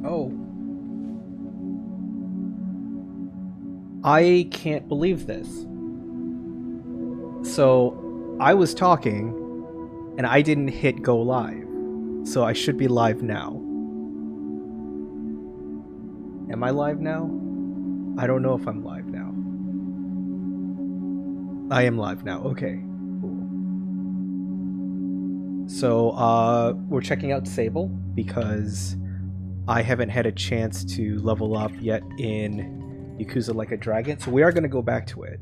Oh. I can't believe this. So, I was talking, and I didn't hit go live. So I should be live now. Am I live now? I don't know if I'm live now. I am live now. Okay. Cool. So, we're checking out Sable because I haven't had a chance to level up yet in Yakuza Like a Dragon. So we are going to go back to it.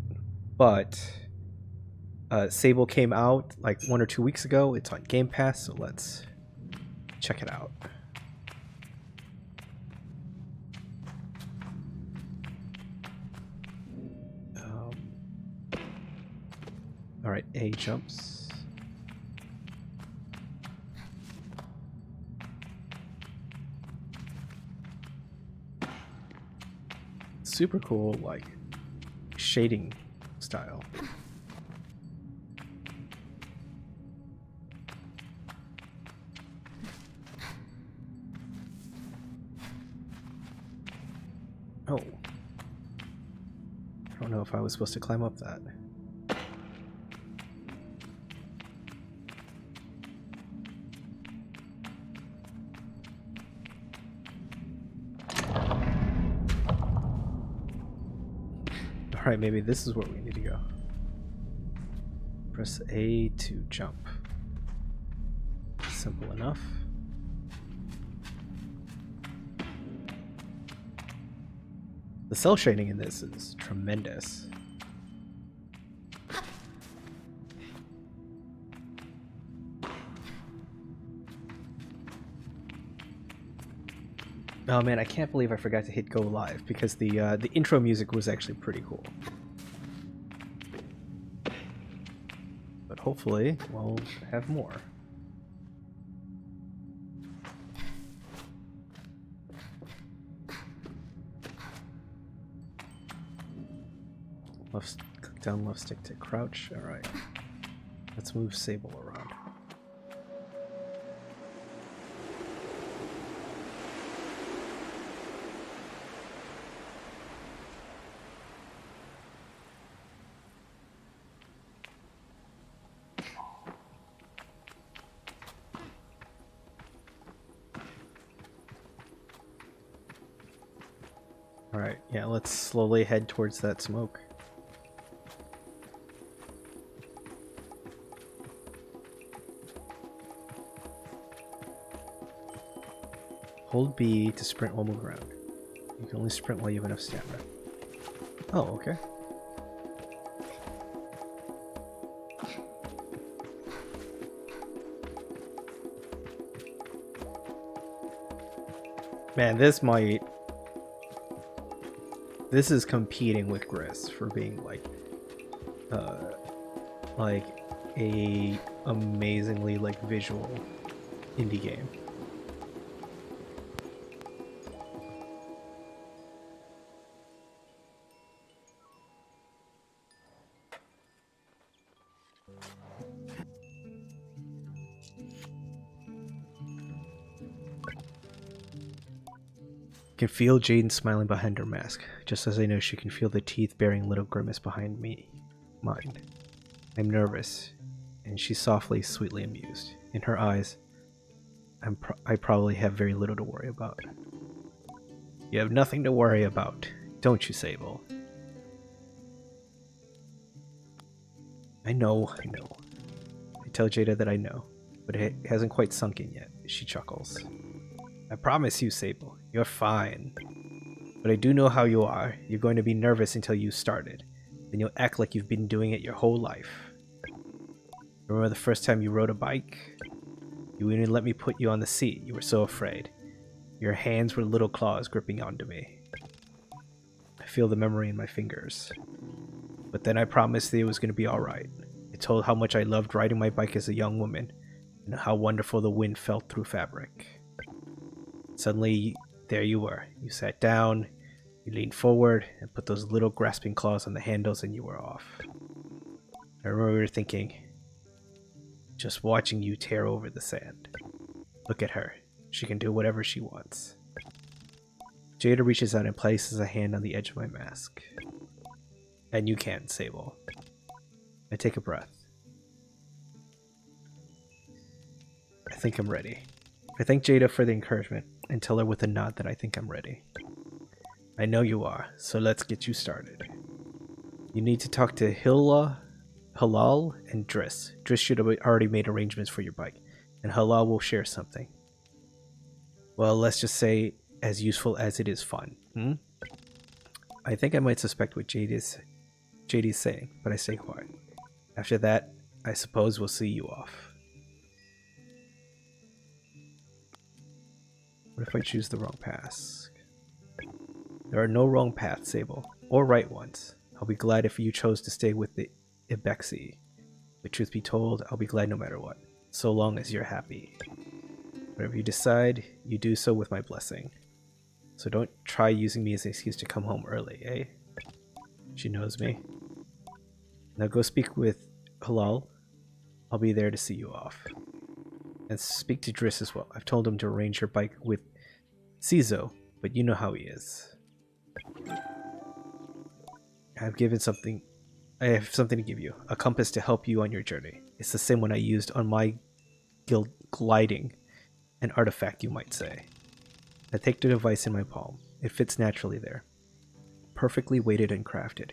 But Sable came out like 1 or 2 weeks ago. It's on Game Pass, so let's check it out. All right, A jumps. Super cool, like shading style. Oh. I don't know if I was supposed to climb up that. Alright, maybe this is where we need to go. Press A to jump. Simple enough. The cell shading in this is tremendous. Oh man, I can't believe I forgot to hit go live because the intro music was actually pretty cool. But hopefully we'll have more. Click down left stick to crouch. Alright. Let's move Sable around. Alright, yeah, let's slowly head towards that smoke. Hold B to sprint while move around. You can only sprint while you have enough stamina. Oh, okay. Man, this is competing with Gris for being like a amazingly like visual indie game. I can feel Jaden smiling behind her mask, just as I know she can feel the teeth bearing a little grimace behind mine. I'm nervous, and she's softly, sweetly amused. In her eyes, I probably have very little to worry about. You have nothing to worry about, don't you, Sable? I know. I tell Jada that I know, but it hasn't quite sunk in yet. She chuckles. I promise you, Sable, you're fine. But I do know how you are. You're going to be nervous until you started. Then you'll act like you've been doing it your whole life. Remember the first time you rode a bike? You wouldn't even let me put you on the seat. You were so afraid. Your hands were little claws gripping onto me. I feel the memory in my fingers. But then I promised that it was going to be alright. I told how much I loved riding my bike as a young woman, and how wonderful the wind felt through fabric. Suddenly, there you were. You sat down, you leaned forward, and put those little grasping claws on the handles, and you were off. I remember thinking, just watching you tear over the sand. Look at her. She can do whatever she wants. Jada reaches out and places a hand on the edge of my mask. And you can't, Sable. I take a breath. I think I'm ready. I thank Jada for the encouragement and tell her with a nod that I think I'm ready. I know you are, so let's get you started. You need to talk to Halal and Driss. Driss should have already made arrangements for your bike, and Halal will share something. Well, let's just say as useful as it is fun. I think I might suspect what JD's saying, but I stay quiet. After that, I suppose we'll see you off. What if I choose the wrong path? There are no wrong paths, Sable, or right ones. I'll be glad if you chose to stay with the Ibexi. But truth be told, I'll be glad no matter what, so long as you're happy. Whatever you decide, you do so with my blessing. So don't try using me as an excuse to come home early, eh? She knows me. Now go speak with Halal. I'll be there to see you off. And speak to Driss as well. I've told him to arrange your bike with Cizo, but you know how he is. I have something to give you. A compass to help you on your journey. It's the same one I used on my gliding. An artifact, you might say. I take the device in my palm. It fits naturally there. Perfectly weighted and crafted.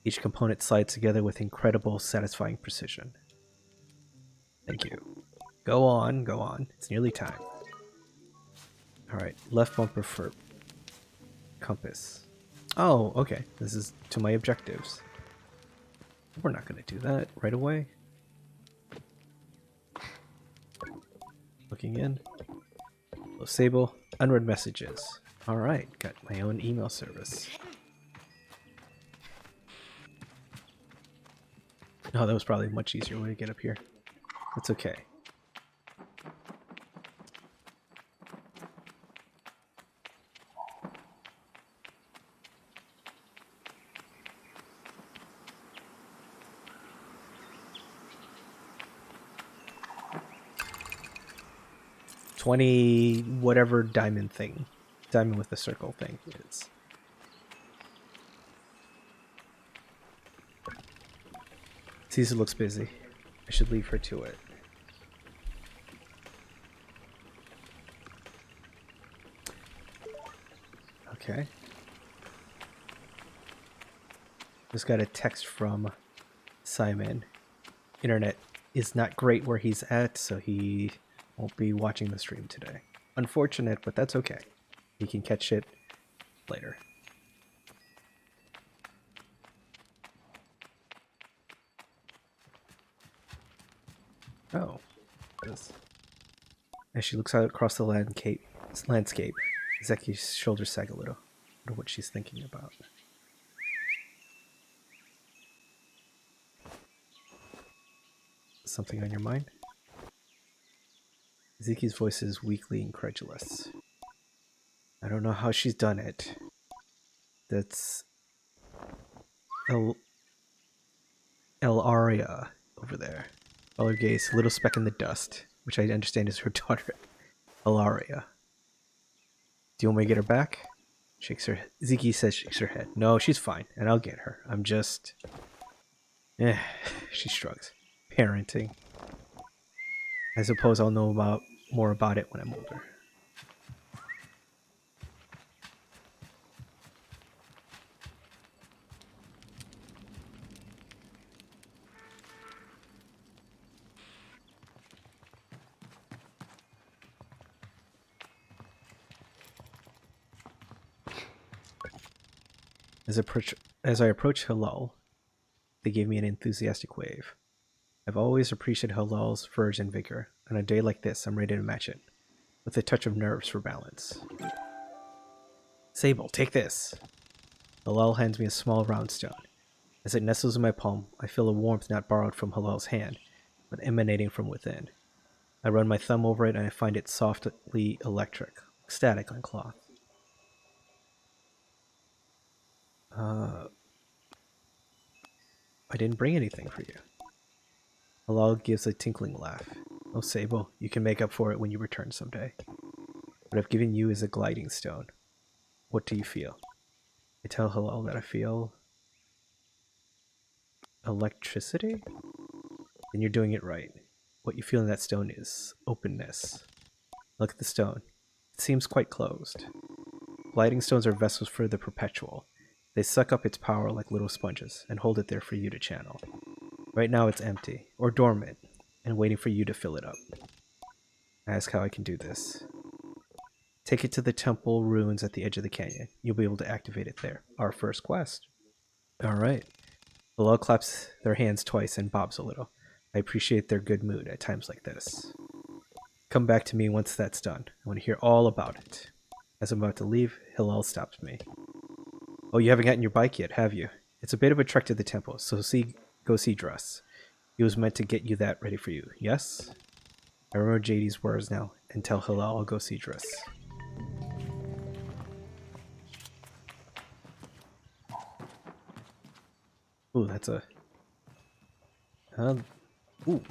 Each component slides together with incredible, satisfying precision. Thank you. Go on, go on. It's nearly time. Alright, left bumper for compass. Oh, okay. This is to my objectives. We're not going to do that right away. Looking in. Hello, Sable. Unread messages. Alright, got my own email service. Oh, that was probably a much easier way to get up here. That's okay. $20 whatever diamond thing. Diamond with the circle thing is. Caesar looks busy. I should leave her to it. Okay. Just got a text from Simon. Internet is not great where he's at, so he won't be watching the stream today. Unfortunate, but that's okay. He can catch it later. Oh. As she looks out across the landscape, Zeki's shoulders sag a little. I wonder what she's thinking about. Something on your mind? Zeki's voice is weakly incredulous. I don't know how she's done it. That's El Aria over there. Follow her gaze, a little speck in the dust, which I understand is her daughter, Alaria. Do you want me to get her back? Zeki says shakes her head. No, she's fine, and I'll get her. I'm just... she shrugs. Parenting. I suppose I'll know more about it when I'm older. As I approach Halal, they gave me an enthusiastic wave. I've always appreciated Halal's verve and vigor. On a day like this, I'm ready to match it, with a touch of nerves for balance. Sable, take this! Halal hands me a small round stone. As it nestles in my palm, I feel a warmth not borrowed from Halal's hand, but emanating from within. I run my thumb over it and I find it softly electric, static on cloth. I didn't bring anything for you. Halal gives a tinkling laugh. Oh, Sable, you can make up for it when you return someday. What I've given you is a gliding stone. What do you feel? I tell Hillel that I feel electricity? Then you're doing it right. What you feel in that stone is openness. Look at the stone. It seems quite closed. Gliding stones are vessels for the perpetual. They suck up its power like little sponges and hold it there for you to channel. Right now it's empty, or dormant, and waiting for you to fill it up. Ask how I can do this. Take it to the temple ruins at the edge of the canyon. You'll be able to activate it there. Our first quest. Alright. Bilal claps their hands twice and bobs a little. I appreciate their good mood at times like this. Come back to me once that's done. I want to hear all about it. As I'm about to leave, Hillel stops me. Oh, you haven't gotten your bike yet, have you? It's a bit of a trek to the temple, so go see Dress. He was meant to get you that ready for you, yes? I remember JD's words now, and tell Hillel I'll go see Dress. Ooh, that's a... ooh,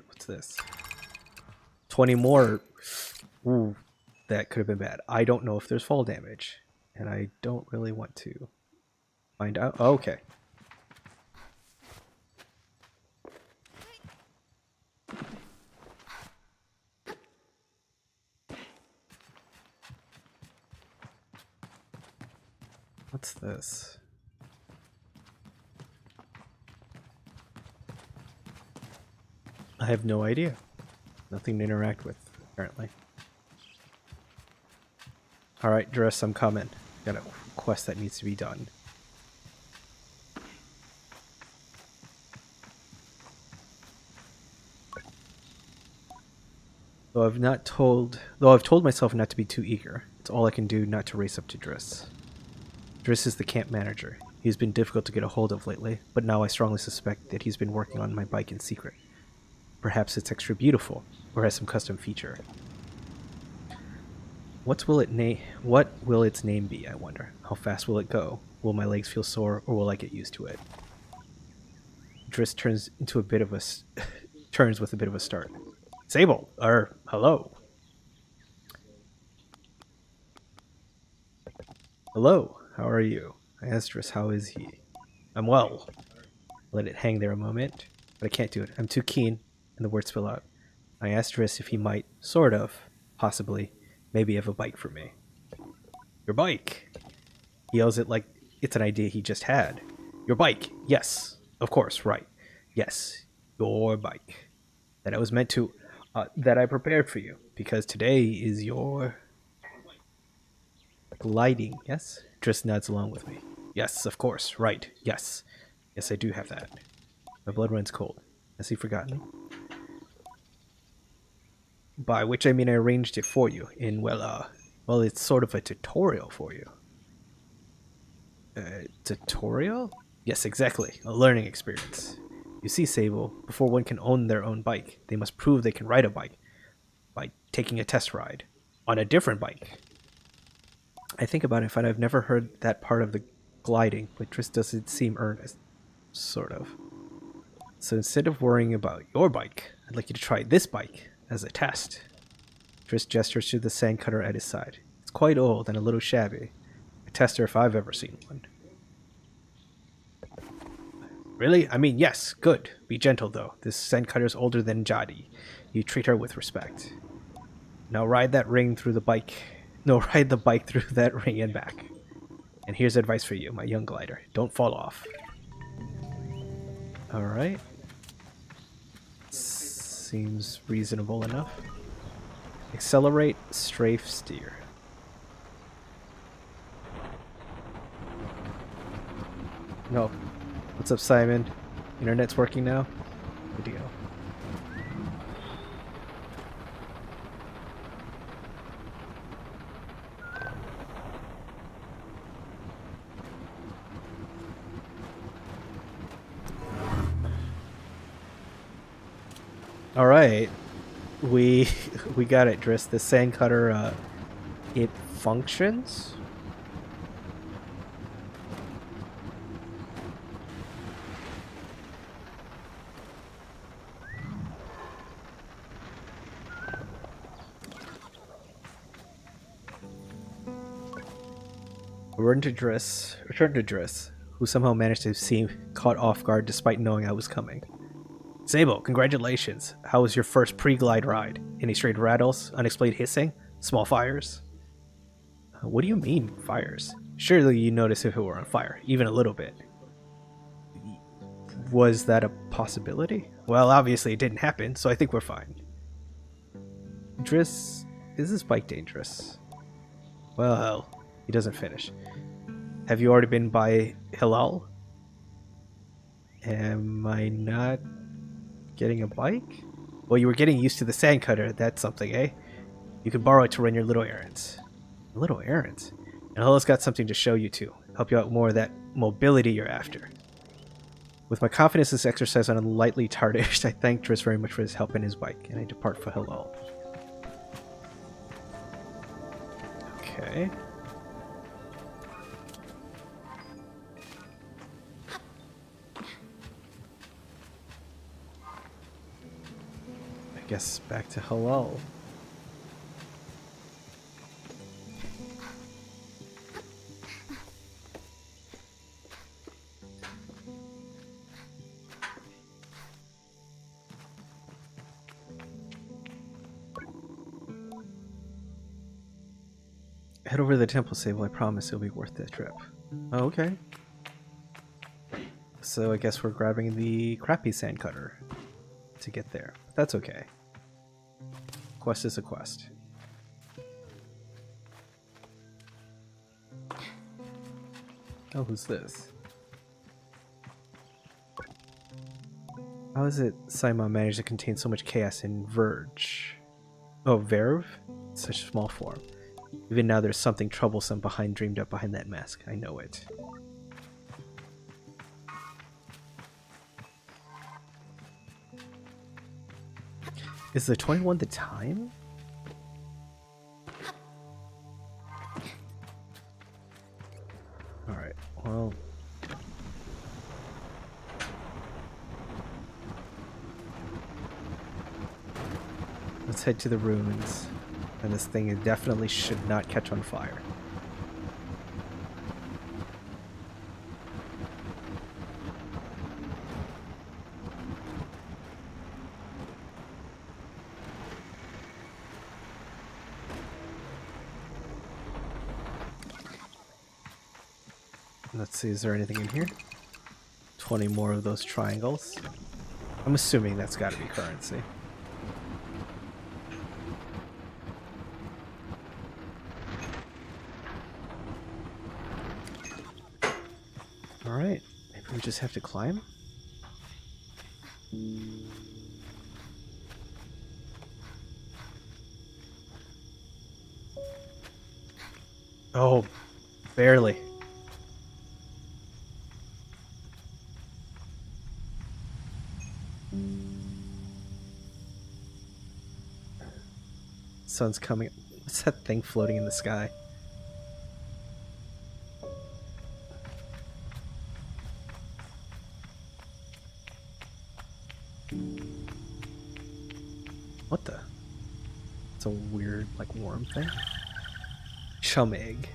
what's this? 20 more. Ooh, that could have been bad. I don't know if there's fall damage, and I don't really want to find out. Oh, okay. What's this? I have no idea. Nothing to interact with, apparently. Alright, Dress, I'm coming. Got a quest that needs to be done. Though I've told myself not to be too eager. It's all I can do not to race up to Driss. Driss is the camp manager. He's been difficult to get a hold of lately, but now I strongly suspect that he's been working on my bike in secret. Perhaps it's extra beautiful, or has some custom feature. What will its name be, I wonder? How fast will it go? Will my legs feel sore, or will I get used to it? Driss turns with a bit of a start. Sable! Hello. Hello, how are you? I asked Driss, how is he? I'm well. Let it hang there a moment, but I can't do it. I'm too keen, and the words spill out. I asked Driss if he might, sort of, possibly, maybe have a bike for me. Your bike? He yells it like it's an idea he just had. Your bike, yes, of course, right. Yes, your bike. That I was meant to, that I prepared for you, because today is your... gliding, yes? Driss nods along with me. Yes, of course, right, yes. Yes, I do have that. My blood runs cold. Has he forgotten? By which I mean I arranged it for you in, well, it's sort of a tutorial for you. Tutorial? Yes, exactly. A learning experience. You see, Sable, before one can own their own bike, they must prove they can ride a bike by taking a test ride on a different bike. I think about it, and I've never heard that part of the gliding, but Driss doesn't seem earnest. Sort of. So instead of worrying about your bike, I'd like you to try this bike as a test. Driss gestures to the sandcutter at his side. It's quite old and a little shabby. A tester if I've ever seen one. Really? I mean, yes, good. Be gentle, though. This sandcutter's older than Jadi. You treat her with respect. Now ride the bike through that ring and back. And here's advice for you, my young glider. Don't fall off. Alright. Seems reasonable enough. Accelerate, strafe, steer. No. What's up, Simon? Internet's working now? Good deal. All right, we got it, Driss. The sandcutter, it functions. Return to Driss, who somehow managed to seem caught off guard despite knowing I was coming. Sable, congratulations. How was your first pre-glide ride? Any straight rattles, unexplained hissing, small fires? What do you mean, fires? Surely you noticed if it were on fire, even a little bit. Was that a possibility? Well, obviously it didn't happen, so I think we're fine. Driss, is this bike dangerous? Well, he doesn't finish. Have you already been by Hilal? Am I not getting a bike? Well, you were getting used to the sand cutter, that's something, eh? You can borrow it to run your little errands. Little errands? And Hilal's got something to show you too. Help you out more of that mobility you're after. With my confidence in this exercise on a lightly tarnished, I thank Driss very much for his help and his bike, and I depart for Hilal. Okay. I guess back to Hilal. Head over to the temple, Sable. I promise it'll be worth the trip. Oh, okay. So I guess we're grabbing the crappy sand cutter to get there. But that's okay. Quest is a quest. Oh, who's this? How is it Simon managed to contain so much chaos in Verge? Oh, Verve? Such small form. Even now there's something troublesome dreamed up behind that mask. I know it. Is the 21 the time? Alright, well... let's head to the ruins. And this thing definitely should not catch on fire. Let's see, is there anything in here? 20 more of those triangles. I'm assuming that's got to be currency. Alright, maybe we just have to climb? Oh, barely. Sun's coming. What's that thing floating in the sky? What the? It's a weird, like, worm thing. Chum egg.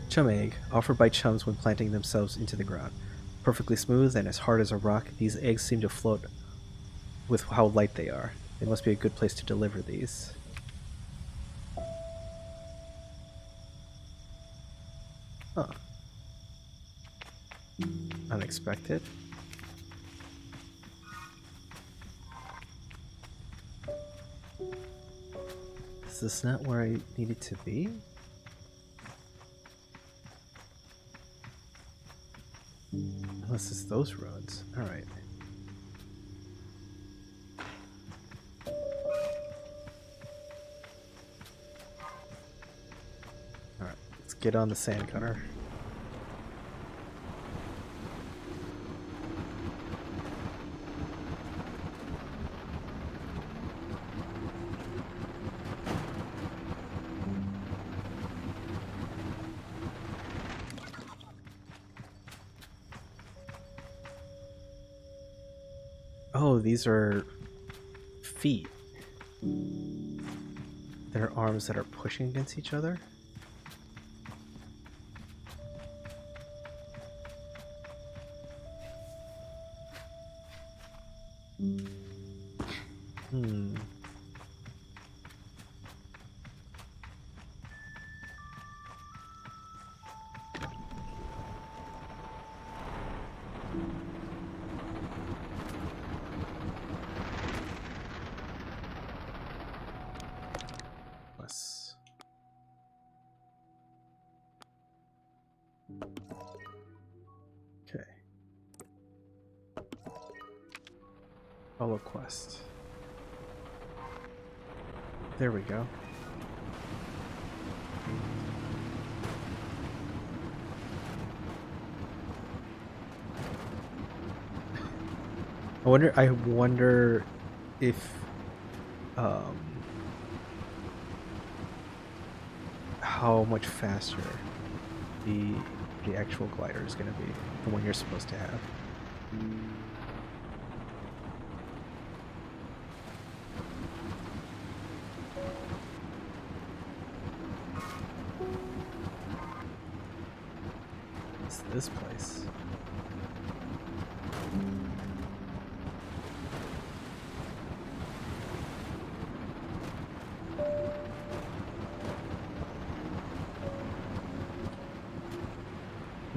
Chum egg, offered by chums when planting themselves into the ground. Perfectly smooth and as hard as a rock, these eggs seem to float with how light they are. It must be a good place to deliver these. Huh. Unexpected. Is this not where I needed to be? Unless it's those roads. Alright. Alright, let's get on the sand cutter. Oh, these are feet. their arms that are pushing against each other. Hmm. Let's... Okay. Follow quest. There we go. I wonder if how much faster the actual glider is going to be, the one you're supposed to have. What's this place?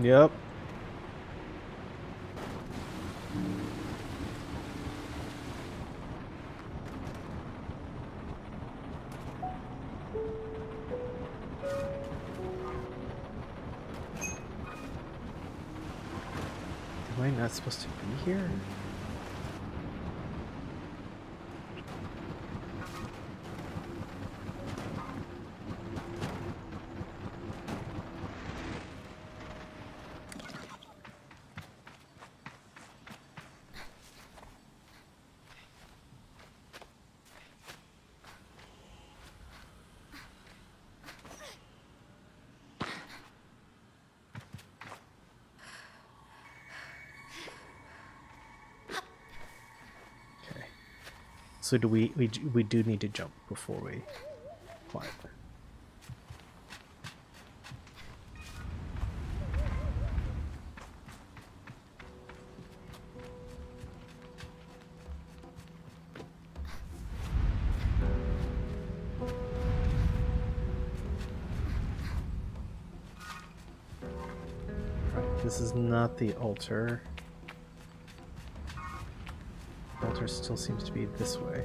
Yep. Am I not supposed to be here? So do we do need to jump before we climb. Right, this is not the altar. The altar still seems to be this way.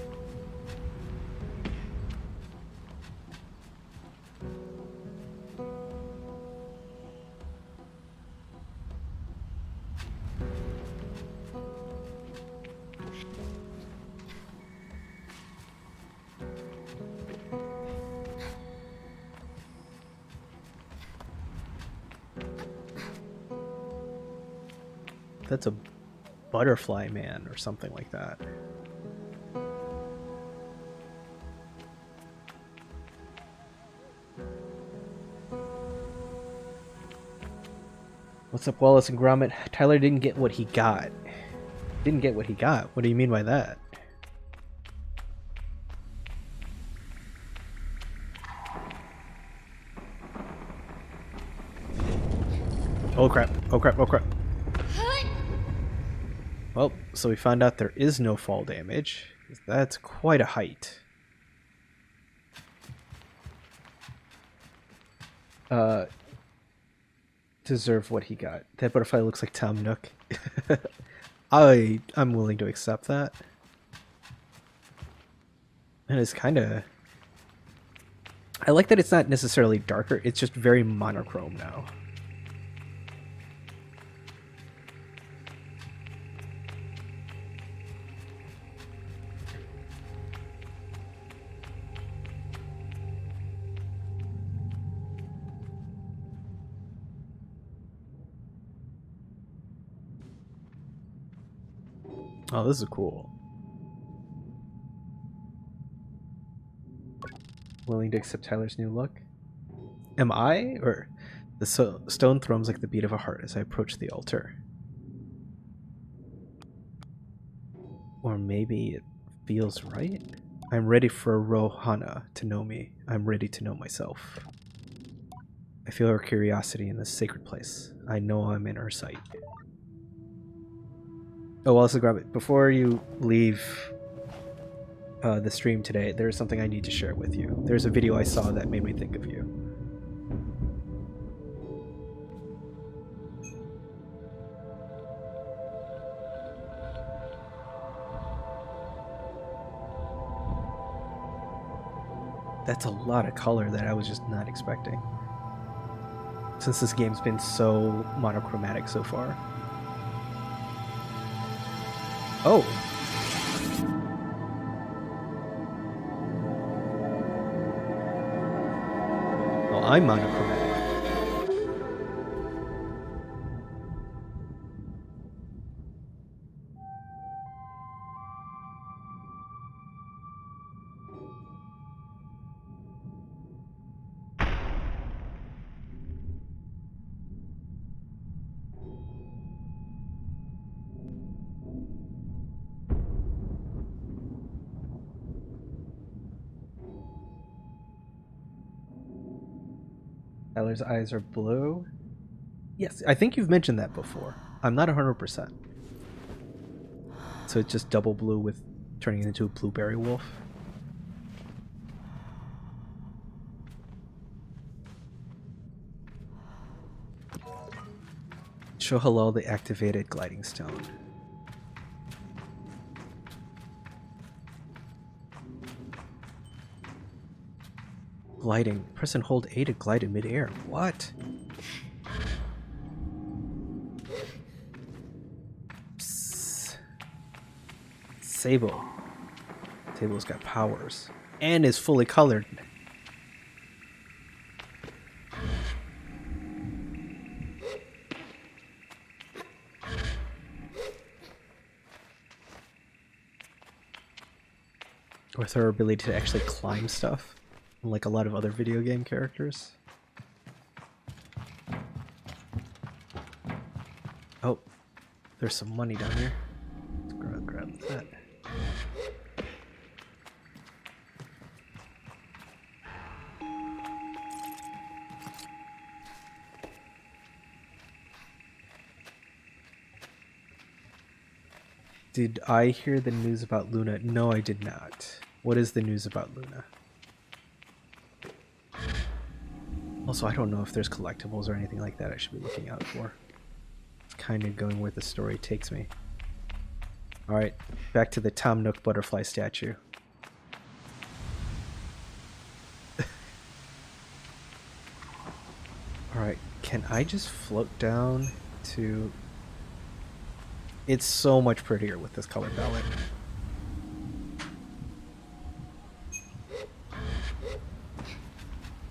That's a butterfly man or something like that. What's up, Wallace and Gromit? Tyler didn't get what he got. Didn't get what he got? What do you mean by that? Oh crap, oh crap, oh crap. Well, so we found out there is no fall damage. That's quite a height. Deserve what he got. That butterfly looks like Tom Nook. I'm willing to accept that. And it's kind of... I like that it's not necessarily darker, it's just very monochrome now. Oh, this is cool. Willing to accept Tyler's new look? Am I? Or the stone thrums like the beat of a heart as I approach the altar. Or maybe it feels right? I'm ready for Rohana to know me. I'm ready to know myself. I feel her curiosity in this sacred place. I know I'm in her sight. Oh, I'll also grab it. Before you leave the stream today, there's something I need to share with you. There's a video I saw that made me think of you. That's a lot of color that I was just not expecting. Since this game's been so monochromatic so far. Oh! Oh, I'm monochromatic. Tyler's eyes are blue. Yes, I think you've mentioned that before. I'm not 100%. So it's just double blue with turning into a blueberry wolf. Show Halal the activated gliding stone. Gliding. Press and hold A to glide in midair. What? Psst. Sable. Sable's got powers. And is fully colored. With her ability to actually climb stuff. Like a lot of other video game characters. Oh, there's some money down here. Let's grab that. Did I hear the news about Luna? No, I did not. What is the news about Luna? Also, I don't know if there's collectibles or anything like that I should be looking out for. It's kind of going where the story takes me. Alright, back to the Tom Nook butterfly statue. Alright, can I just float down to... It's so much prettier with this color palette.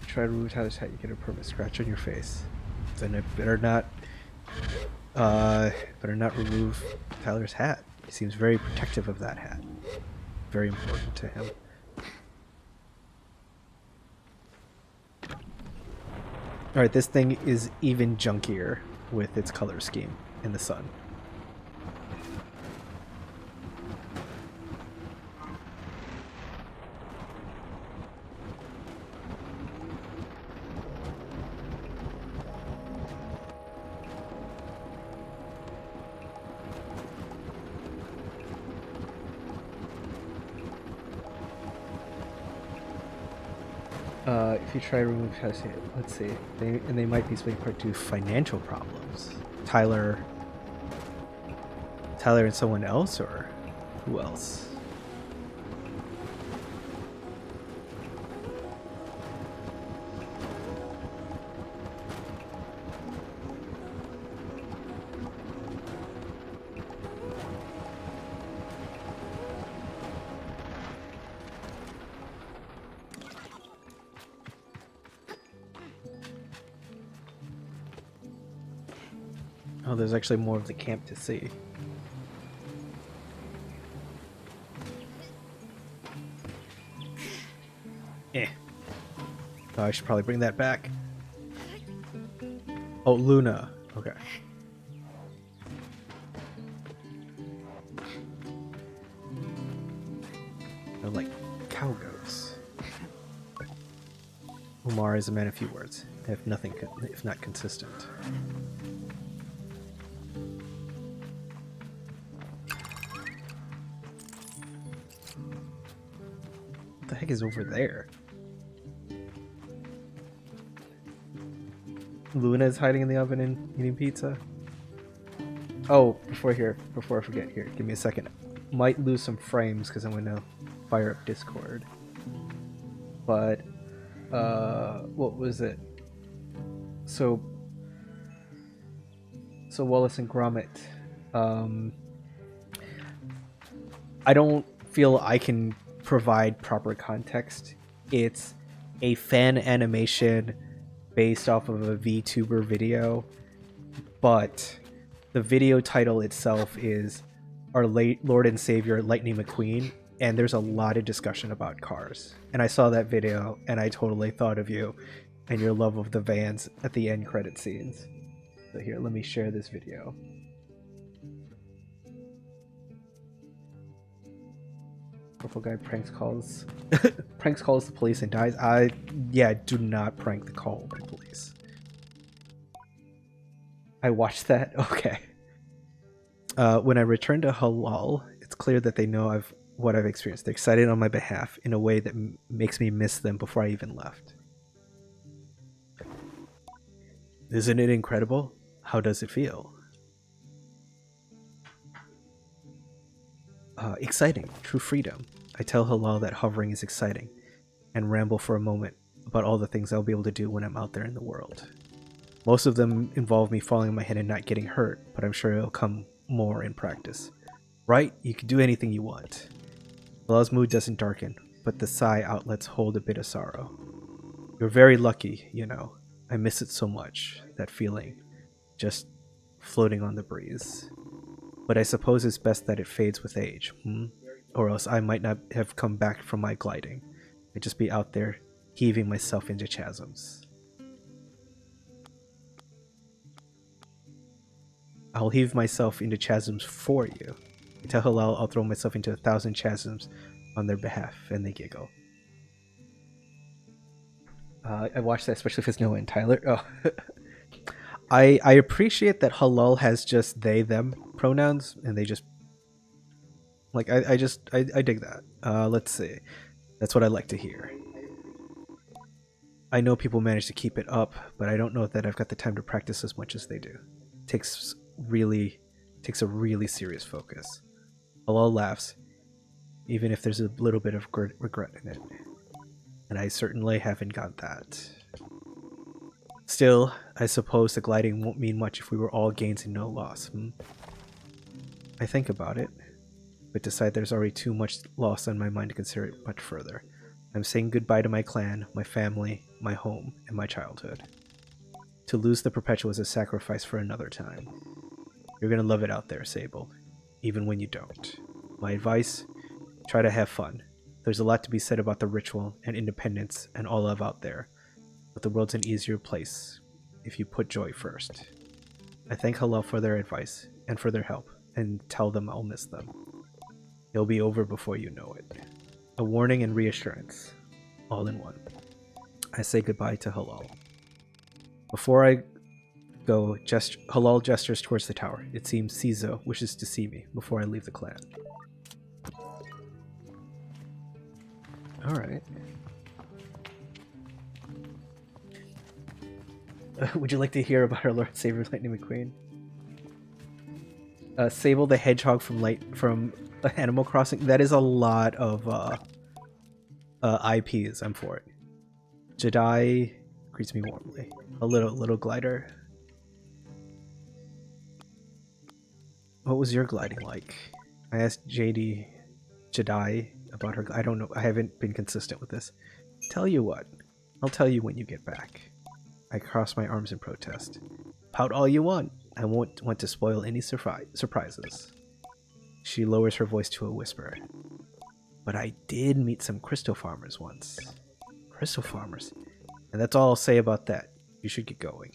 Try to remove Tyler's hat, you get a permanent scratch on your face. Then it better not remove Tyler's hat. He seems very protective of that hat. Very important to him. Alright, this thing is even junkier with its color scheme in the sun. If you try to remove, let's see, they might be swinging part due to financial problems. Tyler and someone else, or who else? Oh, there's actually more of the camp to see. Oh, I should probably bring that back. Oh, Luna. Okay. They're like Umar is a man of few words, if not consistent. What the heck is over there? Luna is hiding in the oven and eating pizza. Oh, before I forget, here, give me a second. Might lose some frames because I'm gonna fire up Discord. But what was it? So Wallace and Gromit. I don't feel I can provide proper context. It's a fan animation based off of a VTuber video, but the video title itself is Our Lord and Savior Lightning McQueen, and there's a lot of discussion about cars. And I saw that video, and I totally thought of you and your love of the vans at the end credit scenes. So here, let me share this video. Purple guy pranks calls the police and dies. Yeah, do not prank the police. I watched that. Okay. When I return to Halal, it's clear that they know what I've experienced. They're excited on my behalf in a way that makes me miss them before I even left. Isn't it incredible? How does it feel? Exciting. True freedom. I tell Halal that hovering is exciting and ramble for a moment about all the things I'll be able to do when I'm out there in the world. Most of them involve me falling on my head and not getting hurt, but I'm sure it'll come more in practice. Right? You can do anything you want. Halal's mood doesn't darken, but the sigh outlets hold a bit of sorrow. You're very lucky, you know. I miss it so much, that feeling, just floating on the breeze. But I suppose it's best that it fades with age, or else I might not have come back from my gliding. I'd just be out there, heaving myself into chasms. I'll heave myself into chasms for you. I tell Halal I'll throw myself into 1,000 chasms on their behalf, and they giggle. I watched that especially if it's Noah and Tyler. Oh. I appreciate that Halal has just they them pronouns, and they just like I dig that. Let's see. That's what I like to hear. I know people manage to keep it up, but I don't know that I've got the time to practice as much as they do. It takes a really serious focus. Halal laughs, even if there's a little bit of regret in it. And I certainly haven't got that. Still, I suppose the gliding won't mean much if we were all gains and no loss. I think about it, but decide there's already too much loss on my mind to consider it much further. I'm saying goodbye to my clan, my family, my home, and my childhood. To lose the Perpetual is a sacrifice for another time. You're gonna love it out there, Sable, even when you don't. My advice, try to have fun. There's a lot to be said about the ritual and independence and all of out there, but the world's an easier place if you put joy first. I thank Halal for their advice and for their help, and tell them I'll miss them. It'll be over before you know it. A warning and reassurance, all in one. I say goodbye to Halal. Before I go, Halal gestures towards the tower. It seems Caesar wishes to see me before I leave the clan. Alright. Would you like to hear about our Lord Savior Lightning McQueen? Sable the Hedgehog from Animal Crossing. That is a lot of IPs. I'm for it. Jedi greets me warmly. A little glider. What was your gliding like? I asked Jedi about her. I don't know. I haven't been consistent with this. Tell you what. I'll tell you when you get back. I cross my arms in protest. Pout all you want. I won't want to spoil any surprises. She lowers her voice to a whisper. But I did meet some crystal farmers once. Crystal farmers? And that's all I'll say about that. You should get going.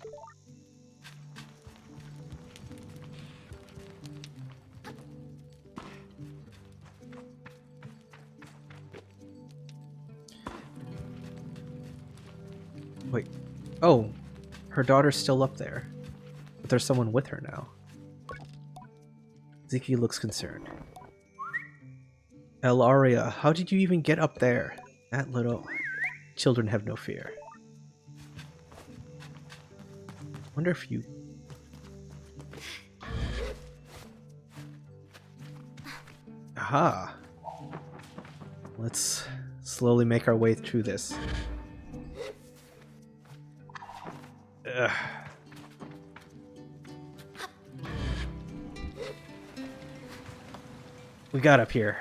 Wait. Oh, her daughter's still up there. But there's someone with her now. Ziki looks concerned. Elaria, how did you even get up there? That little... Children have no fear. Wonder if you... Aha! Let's slowly make our way through this. Ugh. We got up here.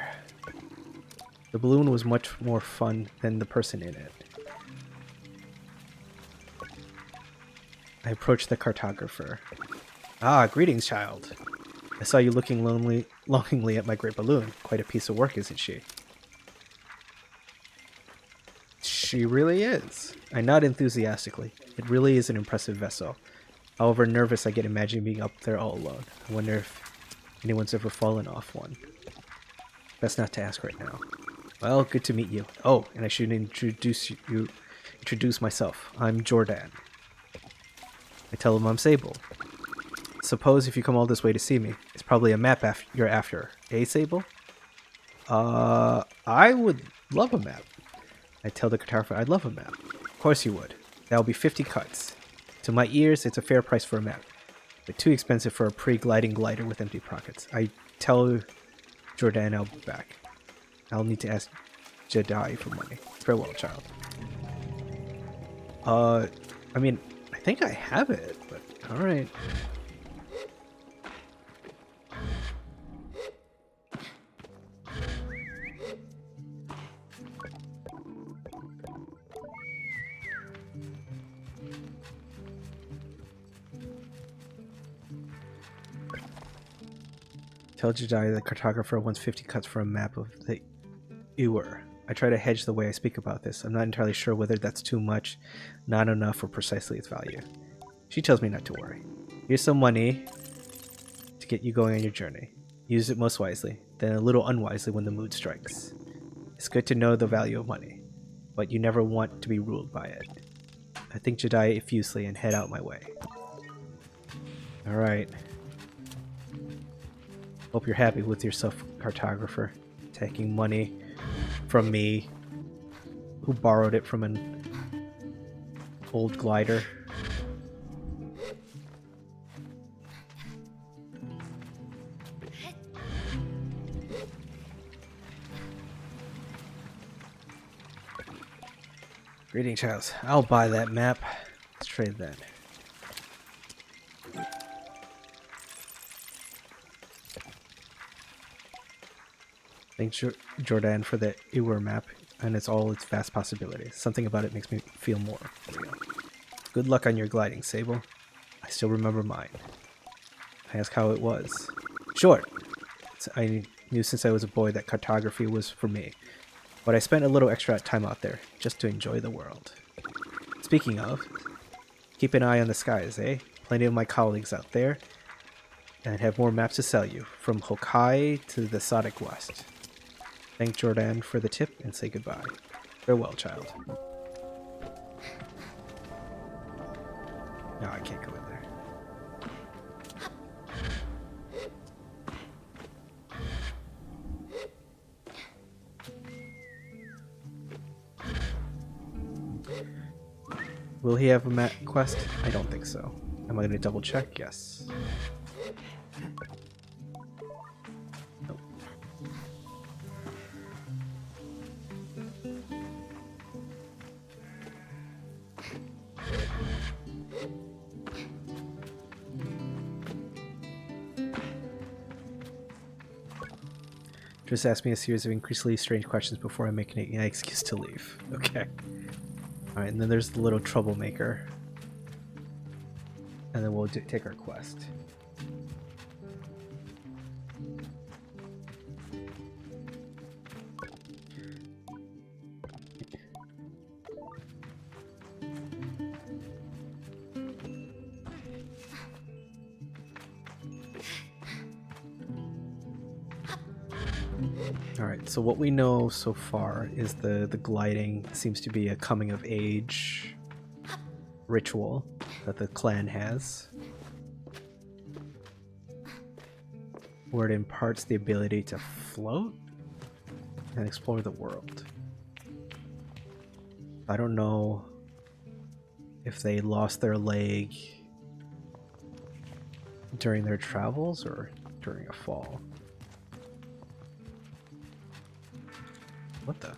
The balloon was much more fun than the person in it. I approached the cartographer. Ah, greetings, child. I saw you looking longingly at my great balloon. Quite a piece of work, isn't she? She really is. I nod enthusiastically. It really is an impressive vessel. However nervous I get imagining being up there all alone. I wonder if anyone's ever fallen off one. Best not to ask right now. Well, good to meet you. Oh, and I should introduce myself. I'm Jordan. I tell him I'm Sable. Suppose if you come all this way to see me, it's probably a map you're after. Eh, Sable? I would love a map. I tell the cartographer I'd love a map. Of course you would. That'll be 50 cuts. To my ears, it's a fair price for a map, but too expensive for a pre-gliding glider with empty pockets. I tell Jordan I'll be back. I'll need to ask Jedi for money. Farewell, child. I mean, I think I have it, but alright. Tell Jedi the cartographer wants 50 cuts for a map of the Ewer. I try to hedge the way I speak about this. I'm not entirely sure whether that's too much, not enough, or precisely its value. She tells me not to worry. Here's some money to get you going on your journey. Use it most wisely, then a little unwisely when the mood strikes. It's good to know the value of money, but you never want to be ruled by it. I think Jedi effusively and head out my way. Alright. Hope you're happy with yourself, cartographer. Taking money from me, who borrowed it from an old glider. Greetings, child. I'll buy that map. Let's trade that. Thanks, Jordan, for the Ewer map and its all its vast possibilities. Something about it makes me feel more real. Good luck on your gliding, Sable. I still remember mine. I asked how it was. Short. I knew since I was a boy that cartography was for me, but I spent a little extra time out there just to enjoy the world. Speaking of, keep an eye on the skies, eh? Plenty of my colleagues out there, and have more maps to sell you, from Hokai to the Sodic West. Thank Jordan for the tip and say goodbye. Farewell, child. No, I can't go in there. Will he have a map quest? I don't think so. Am I going to double check? Yes. Nope. Just ask me a series of increasingly strange questions before I make an excuse to leave. Okay. Alright, and then there's the little troublemaker. And then we'll take our quest. Alright, so what we know so far is the gliding seems to be a coming of age ritual that the clan has, where it imparts the ability to float and explore the world. I don't know if they lost their leg during their travels or during a fall. What the?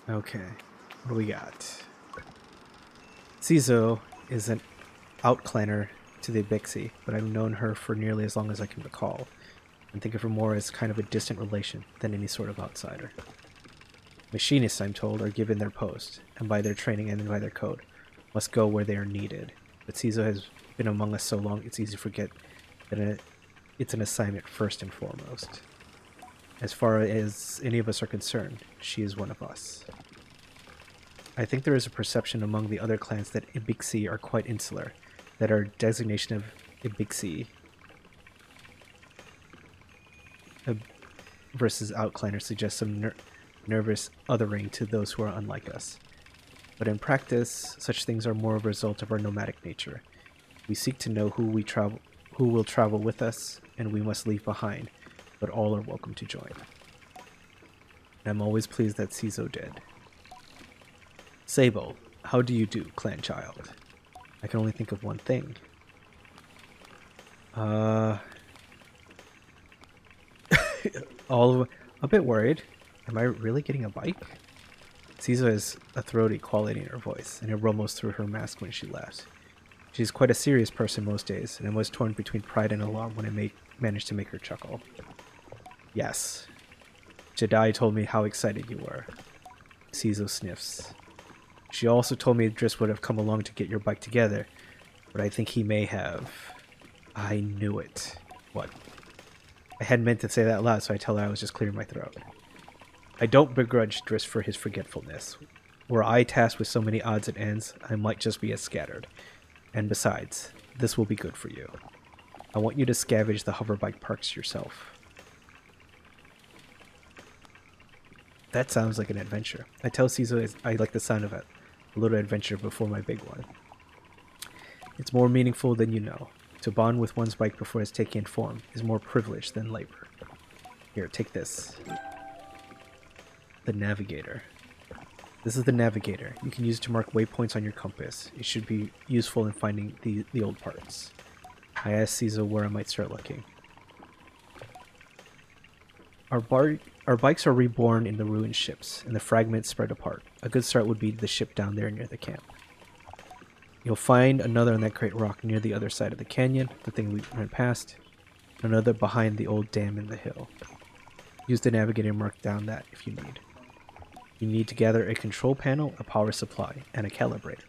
Okay, what do we got? Cizo is an outclanner to the Ibixi, but I've known her for nearly as long as I can recall, and think of her more as kind of a distant relation than any sort of outsider. Machinists, I'm told, are given their post, and by their training and by their code, must go where they are needed. But Cizo has been among us so long, it's easy to forget that it's an assignment first and foremost. As far as any of us are concerned, she is one of us. I think there is a perception among the other clans that Ibixi are quite insular, that our designation of Ibixi versus outclanner suggests some nervous othering to those who are unlike us. But in practice, such things are more of a result of our nomadic nature. We seek to know who will travel with us, and we must leave behind, but all are welcome to join. And I'm always pleased that Cizo did. Sable, how do you do, clan child? I can only think of one thing. A bit worried. Am I really getting a bike? Cizo has a throaty quality in her voice, and it rumbles through her mask when she laughs. She's quite a serious person most days, and I was torn between pride and alarm when I managed to make her chuckle. Yes. Jedi told me how excited you were. Cizo sniffs. She also told me Driss would have come along to get your bike together, but I think he may have. I knew it. What? I hadn't meant to say that loud, so I tell her I was just clearing my throat. I don't begrudge Driss for his forgetfulness. Were I tasked with so many odds and ends, I might just be as scattered. And besides, this will be good for you. I want you to scavenge the hoverbike parks yourself. That sounds like an adventure. I tell Cizo I like the sound of it. A little adventure before my big one. It's more meaningful than you know. To bond with one's bike before it's taking form is more privilege than labor. Here, take this. The Navigator. This is the Navigator. You can use it to mark waypoints on your compass. It should be useful in finding the old parts. I asked Cizo where I might start looking. Our bikes are reborn in the ruined ships, and the fragments spread apart. A good start would be the ship down there near the camp. You'll find another on that great rock near the other side of the canyon, the thing we went past, another behind the old dam in the hill. Use the Navigator to mark down that if you need. You need to gather a control panel, a power supply, and a calibrator.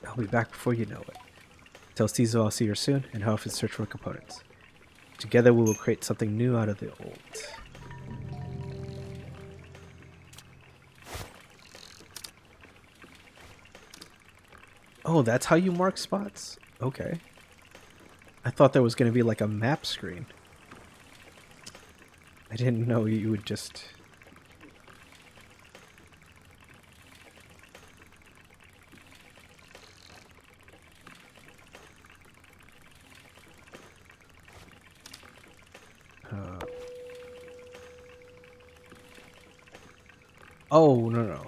I'll be back before you know it. Tell Cizo I'll see her soon, and help us search for components. Together we will create something new out of the old. Oh, that's how you mark spots? Okay. I thought there was going to be like a map screen. I didn't know you would just... Oh, no.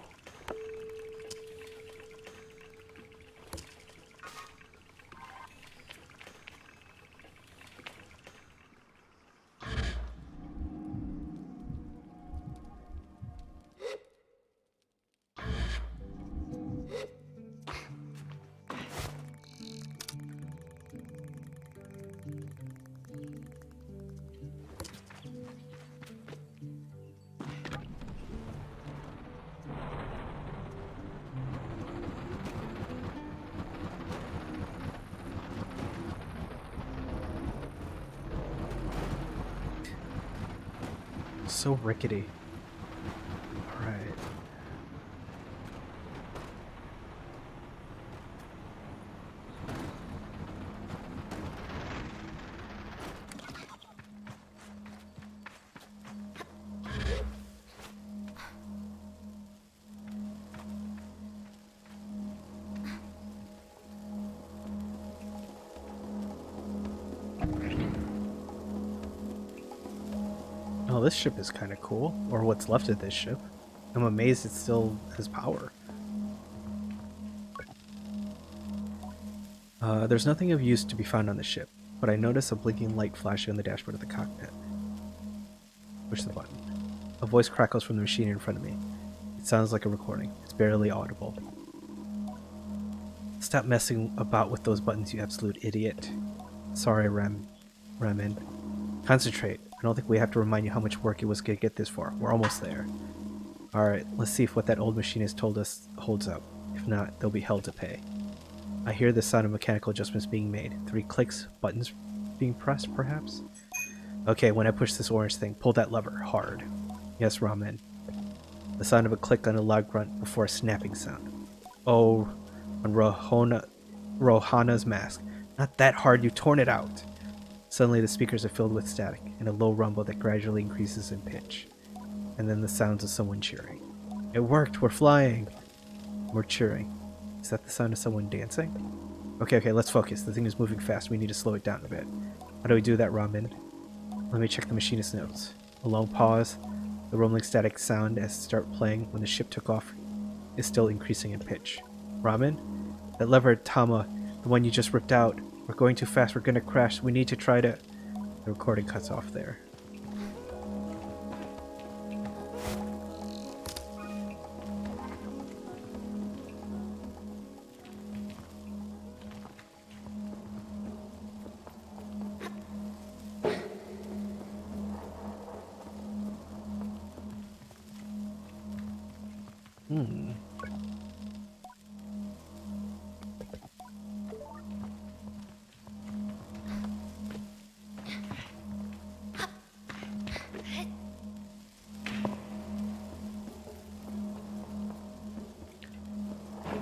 so rickety. Alright. Oh, this ship is kind of cool. Or what's left of this ship. I'm amazed it still has power. There's nothing of use to be found on the ship, but I notice a blinking light flashing on the dashboard of the cockpit. Push the button. A voice crackles from the machine in front of me. It sounds like a recording. It's barely audible. Stop messing about with those buttons, you absolute idiot. Sorry, Ramin. Concentrate. I don't think we have to remind you how much work it was to get this far. We're almost there. Alright, let's see if what that old machine has told us holds up. If not, there'll be hell to pay. I hear the sound of mechanical adjustments being made. 3 clicks, buttons being pressed, perhaps? Okay, when I push this orange thing, pull that lever hard. Yes, Ramen. The sound of a click on a loud grunt before a snapping sound. Oh, on Rohana's mask. Not that hard, you've torn it out. Suddenly the speakers are filled with static, and a low rumble that gradually increases in pitch. And then the sounds of someone cheering. It worked, we're flying! We're cheering. Is that the sound of someone dancing? Okay, let's focus. The thing is moving fast, we need to slow it down a bit. How do we do that, Ramen? Let me check the machinist's notes. A long pause. The rumbling static sound as it started playing when the ship took off is still increasing in pitch. Ramen? That lever, Tama, the one you just ripped out. We're going too fast, we're gonna crash. We need to try to... The recording cuts off there.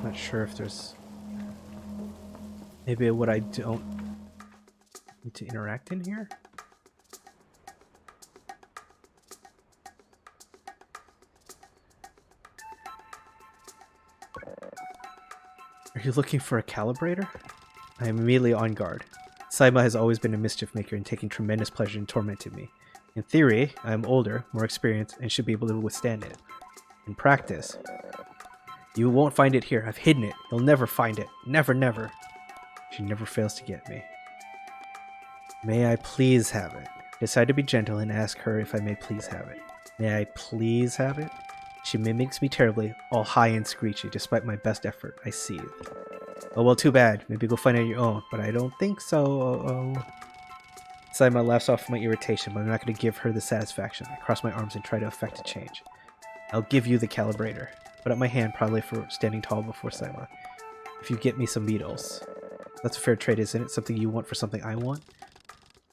Not sure if there's maybe what I don't need to interact in here. Are you looking for a calibrator? I am immediately on guard. Saima has always been a mischief maker and taking tremendous pleasure in tormenting me. In theory, I am older, more experienced, and should be able to withstand it. In practice, you won't find it here. I've hidden it. You'll never find it. Never, never. She never fails to get me. May I please have it? Decide to be gentle and ask her if I may please have it. May I please have it? She mimics me terribly, all high and screechy. Despite my best effort, I seethe. Oh well, too bad. Maybe go find it on your own, but I don't think so. Saima laughs off my irritation, but I'm not going to give her the satisfaction. I cross my arms and try to effect a change. I'll give you the calibrator. Put up my hand, probably for standing tall before Saima. If you get me some beetles. That's a fair trade, isn't it? Something you want for something I want?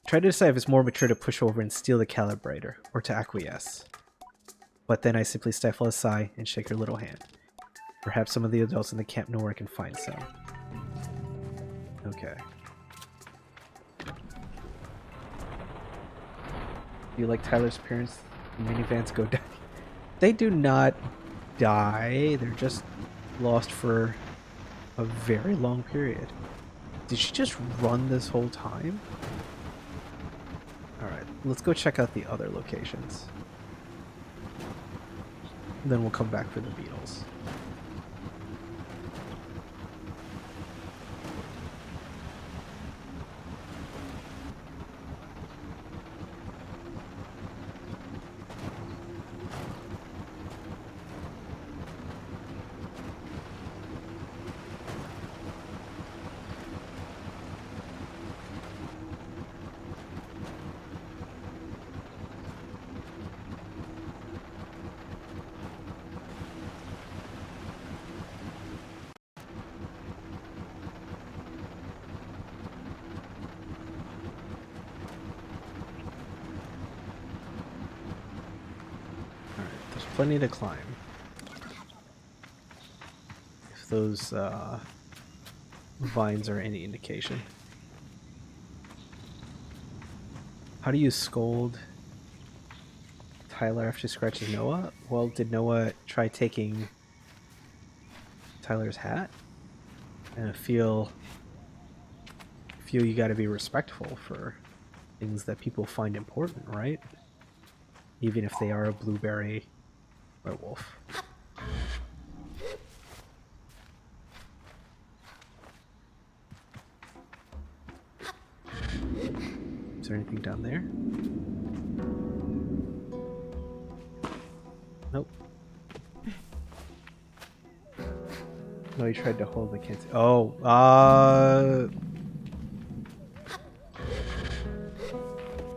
Try to decide if it's more mature to push over and steal the calibrator, or to acquiesce. But then I simply stifle a sigh and shake her little hand. Perhaps some of the adults in the camp know where I can find some. Okay. Do you like Tyler's parents? The minivans go down. They do not die. They're just lost for a very long period. Did she just run this whole time? Alright, let's go check out the other locations. Then we'll come back for the beetles. plenty to climb. If those vines are any indication. How do you scold Tyler after he scratches Noah? Well, did Noah try taking Tyler's hat? And I feel you got to be respectful for things that people find important, right? Even if they are a blueberry werewolf. Is there anything down there? Nope. No, he tried to hold the kids. Oh,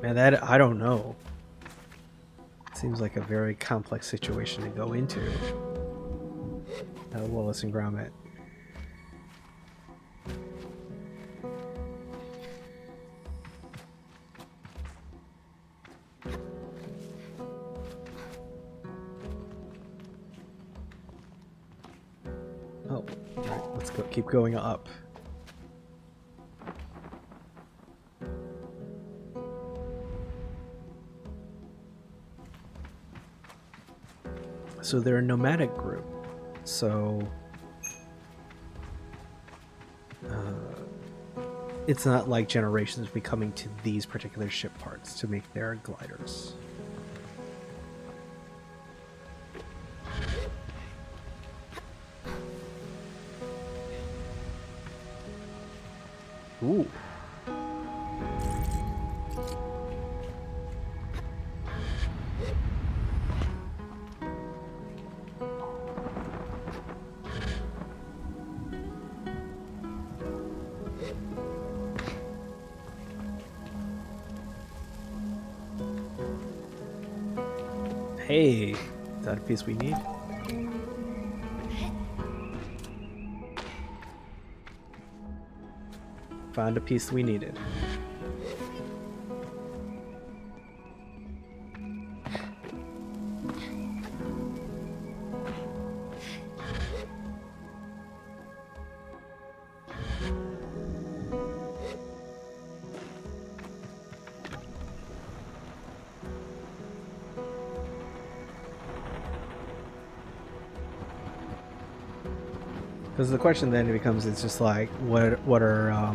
man, that I don't know. Seems like a very complex situation to go into. Wallace and Gromit. Oh, alright, let's go. Keep going up. So they're a nomadic group. So it's not like generations be coming to these particular ship parts to make their gliders. Ooh. Hey, is that a piece we need? Found a piece we needed. Because the question then becomes, it's just like, what are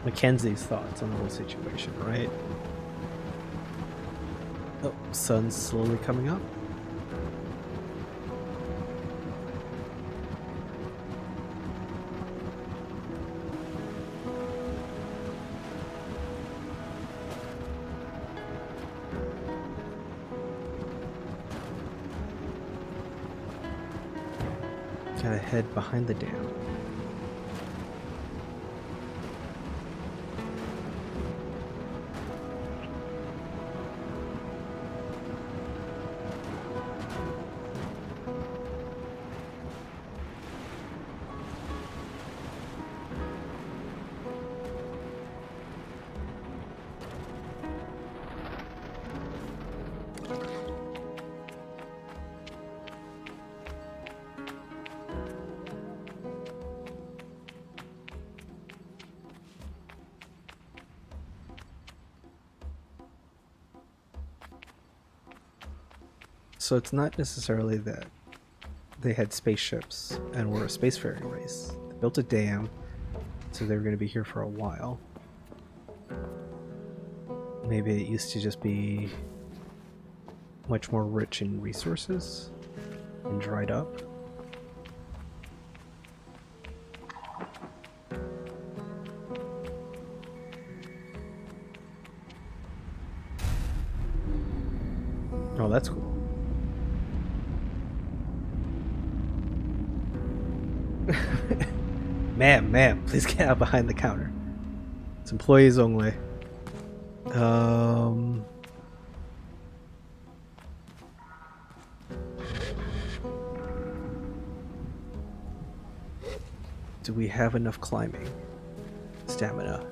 Mackenzie's thoughts on the whole situation, right? Oh, sun's slowly coming up. Gotta head behind the dam. So it's not necessarily that they had spaceships and were a spacefaring race. They built a dam, so they were going to be here for a while. Maybe it used to just be much more rich in resources and dried up. Oh, that's cool. Ma'am, please get out behind the counter. It's employees only. Do we have enough climbing stamina?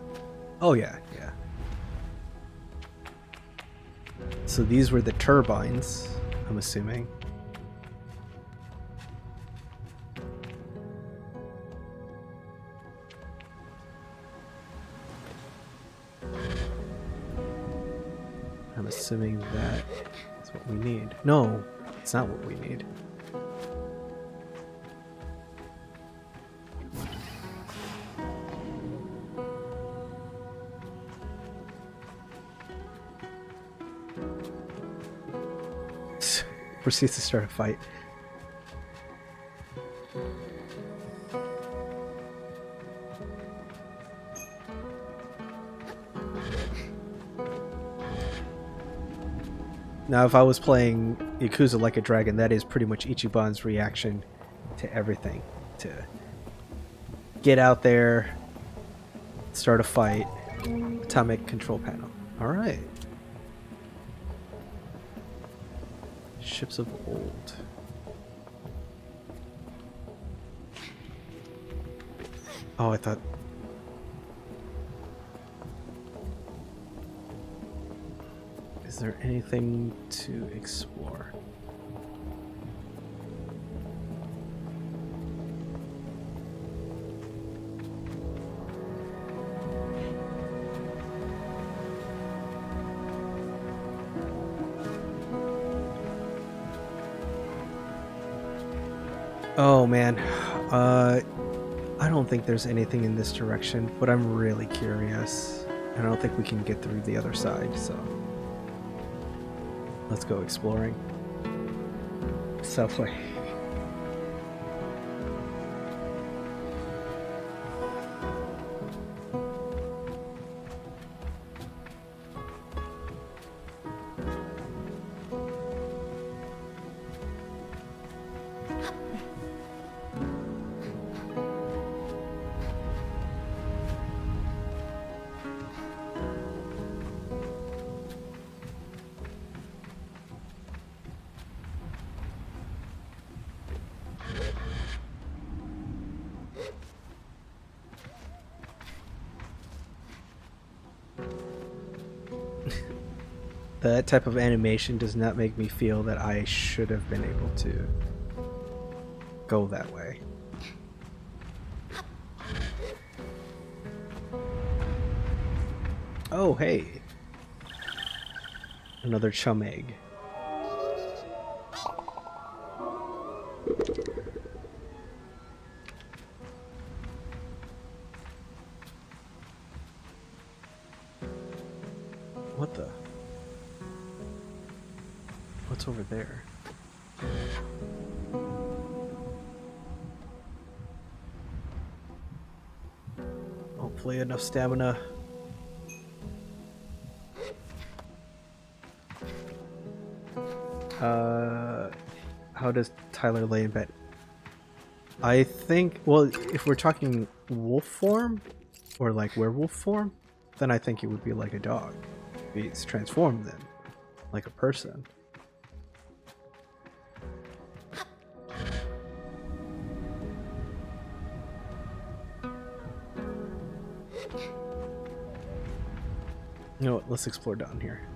Oh yeah. So these were the turbines, I'm assuming. assuming that is what we need. No, it's not what we need. Proceeds to start a fight. Now, if I was playing Yakuza Like a Dragon, that is pretty much Ichiban's reaction to everything. To get out there, start a fight, atomic control panel. Alright. Ships of old. Oh, I thought... Is there anything to explore? Oh man, I don't think there's anything in this direction, but I'm really curious. I don't think we can get through the other side, so let's go exploring. Southway. That type of animation does not make me feel that I should have been able to go that way. Oh, hey. Another chum egg. What the? What's over there? Hopefully enough stamina. How does Tyler lay in bed? I think, well, if we're talking wolf form or like werewolf form, then I think it would be like a dog. He's transformed then, like a person. You know what, let's explore down here.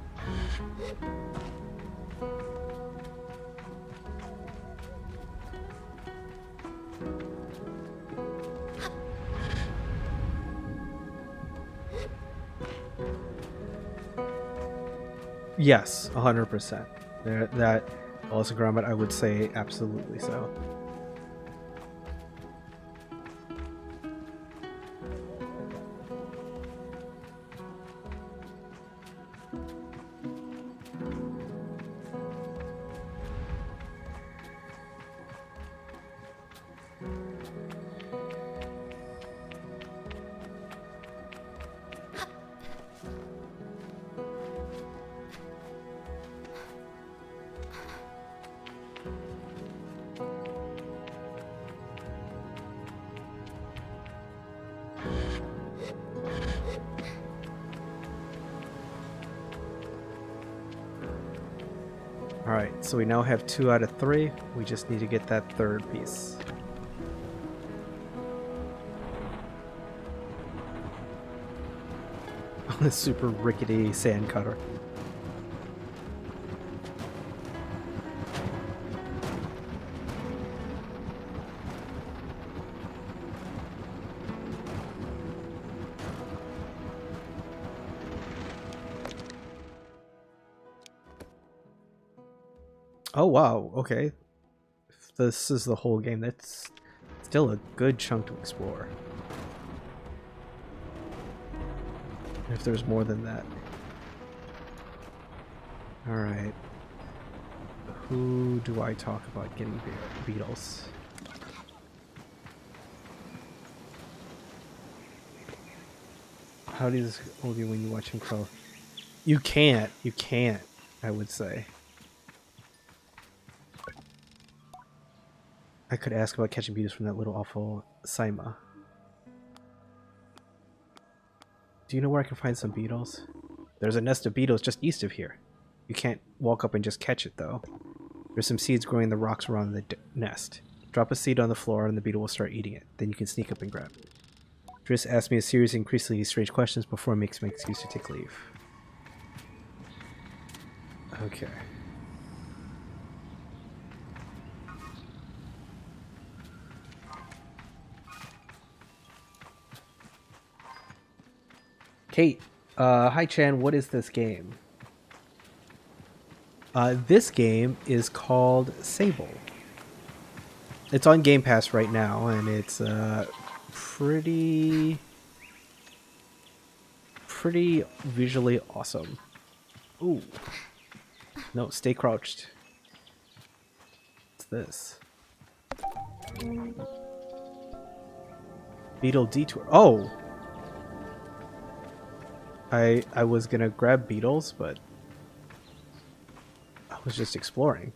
Yes, 100%. That also ground, I would say absolutely so. Alright, so we now have 2 out of 3. We just need to get that third piece. This super rickety sand cutter. Oh wow, okay. If this is the whole game, that's still a good chunk to explore. If there's more than that. Alright. Who do I talk about getting beetles? How does Obi when you watch him crow? You can't, I would say. I could ask about catching beetles from that little awful Saima. Do you know where I can find some beetles? There's a nest of beetles just east of here. You can't walk up and just catch it, though. There's some seeds growing in the rocks around the nest. Drop a seed on the floor and the beetle will start eating it. Then you can sneak up and grab it. Driss asked me a series of increasingly strange questions before it makes my excuse to take leave. Okay. Kate, hi Chan, what is this game? This game is called Sable. It's on Game Pass right now, and it's pretty visually awesome. Ooh. No, stay crouched. What's this? Beetle Detour. Oh! I was gonna grab beetles, but I was just exploring.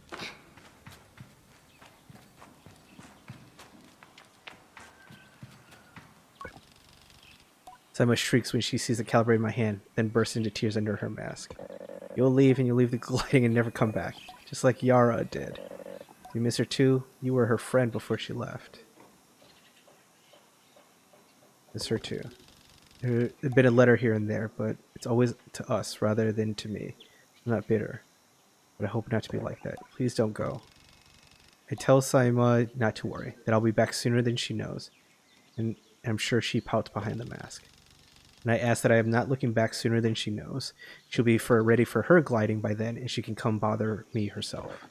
Saima shrieks when she sees the caliber in my hand, then bursts into tears under her mask. You'll leave and you'll leave the gliding and never come back, just like Yara did. You miss her too? You were her friend before she left. Miss her too. There's been a letter here and there, but it's always to us rather than to me. I'm not bitter, but I hope not to be like that. Please don't go. I tell Saima not to worry, that I'll be back sooner than she knows, and I'm sure she pouts behind the mask. And I ask that I am not looking back sooner than she knows. She'll be ready for her gliding by then, and she can come bother me herself.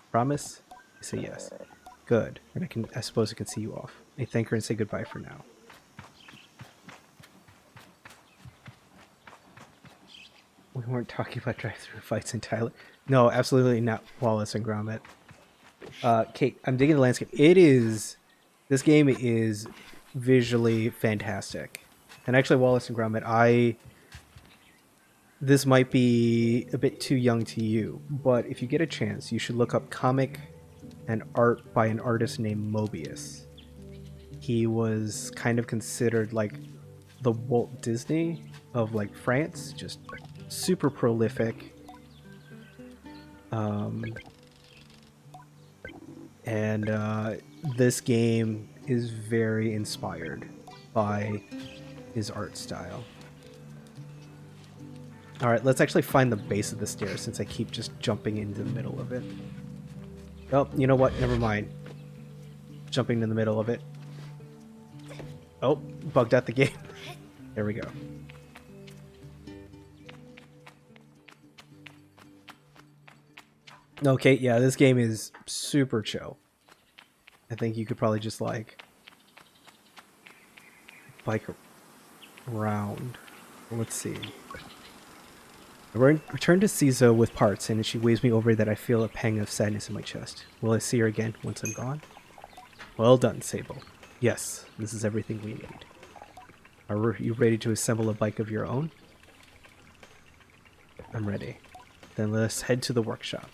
Promise? I say yes. Good. And I suppose I can see you off. I thank her and say goodbye for now. We weren't talking about drive-thru fights in Thailand. No, absolutely not. Wallace and Gromit. Kate, I'm digging the landscape. This game is visually fantastic. And actually, Wallace and Gromit, this might be a bit too young to you, but if you get a chance, you should look up comic and art by an artist named Mobius. He was kind of considered like the Walt Disney of like France, just super prolific. This game is very inspired by his art style. Alright, let's actually find the base of the stairs since I keep just jumping into the middle of it. Oh, you know what? Never mind. Jumping in the middle of it. Oh, bugged out the game. There we go. Okay, yeah, this game is super chill. I think you could probably just like bike around. Let's see. I return to Caesar with parts, and as she waves me over that I feel a pang of sadness in my chest. Will I see her again once I'm gone? Well done, Sable. Yes, this is everything we need. Are you ready to assemble a bike of your own? I'm ready. Then let's head to the workshop.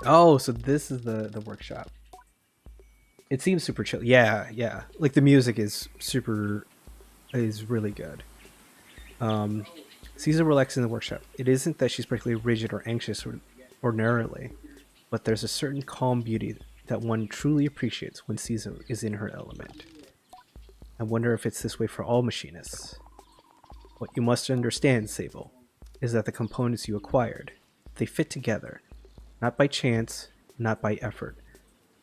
Oh, so this is the workshop. It seems super chill. Yeah, yeah. Like the music is really good. Caesar relaxes in the workshop. It isn't that she's particularly rigid or anxious ordinarily, but there's a certain calm beauty that one truly appreciates when Caesar is in her element. I wonder if it's this way for all machinists. What you must understand, Sable, is that the components you acquired, they fit together, not by chance, not by effort,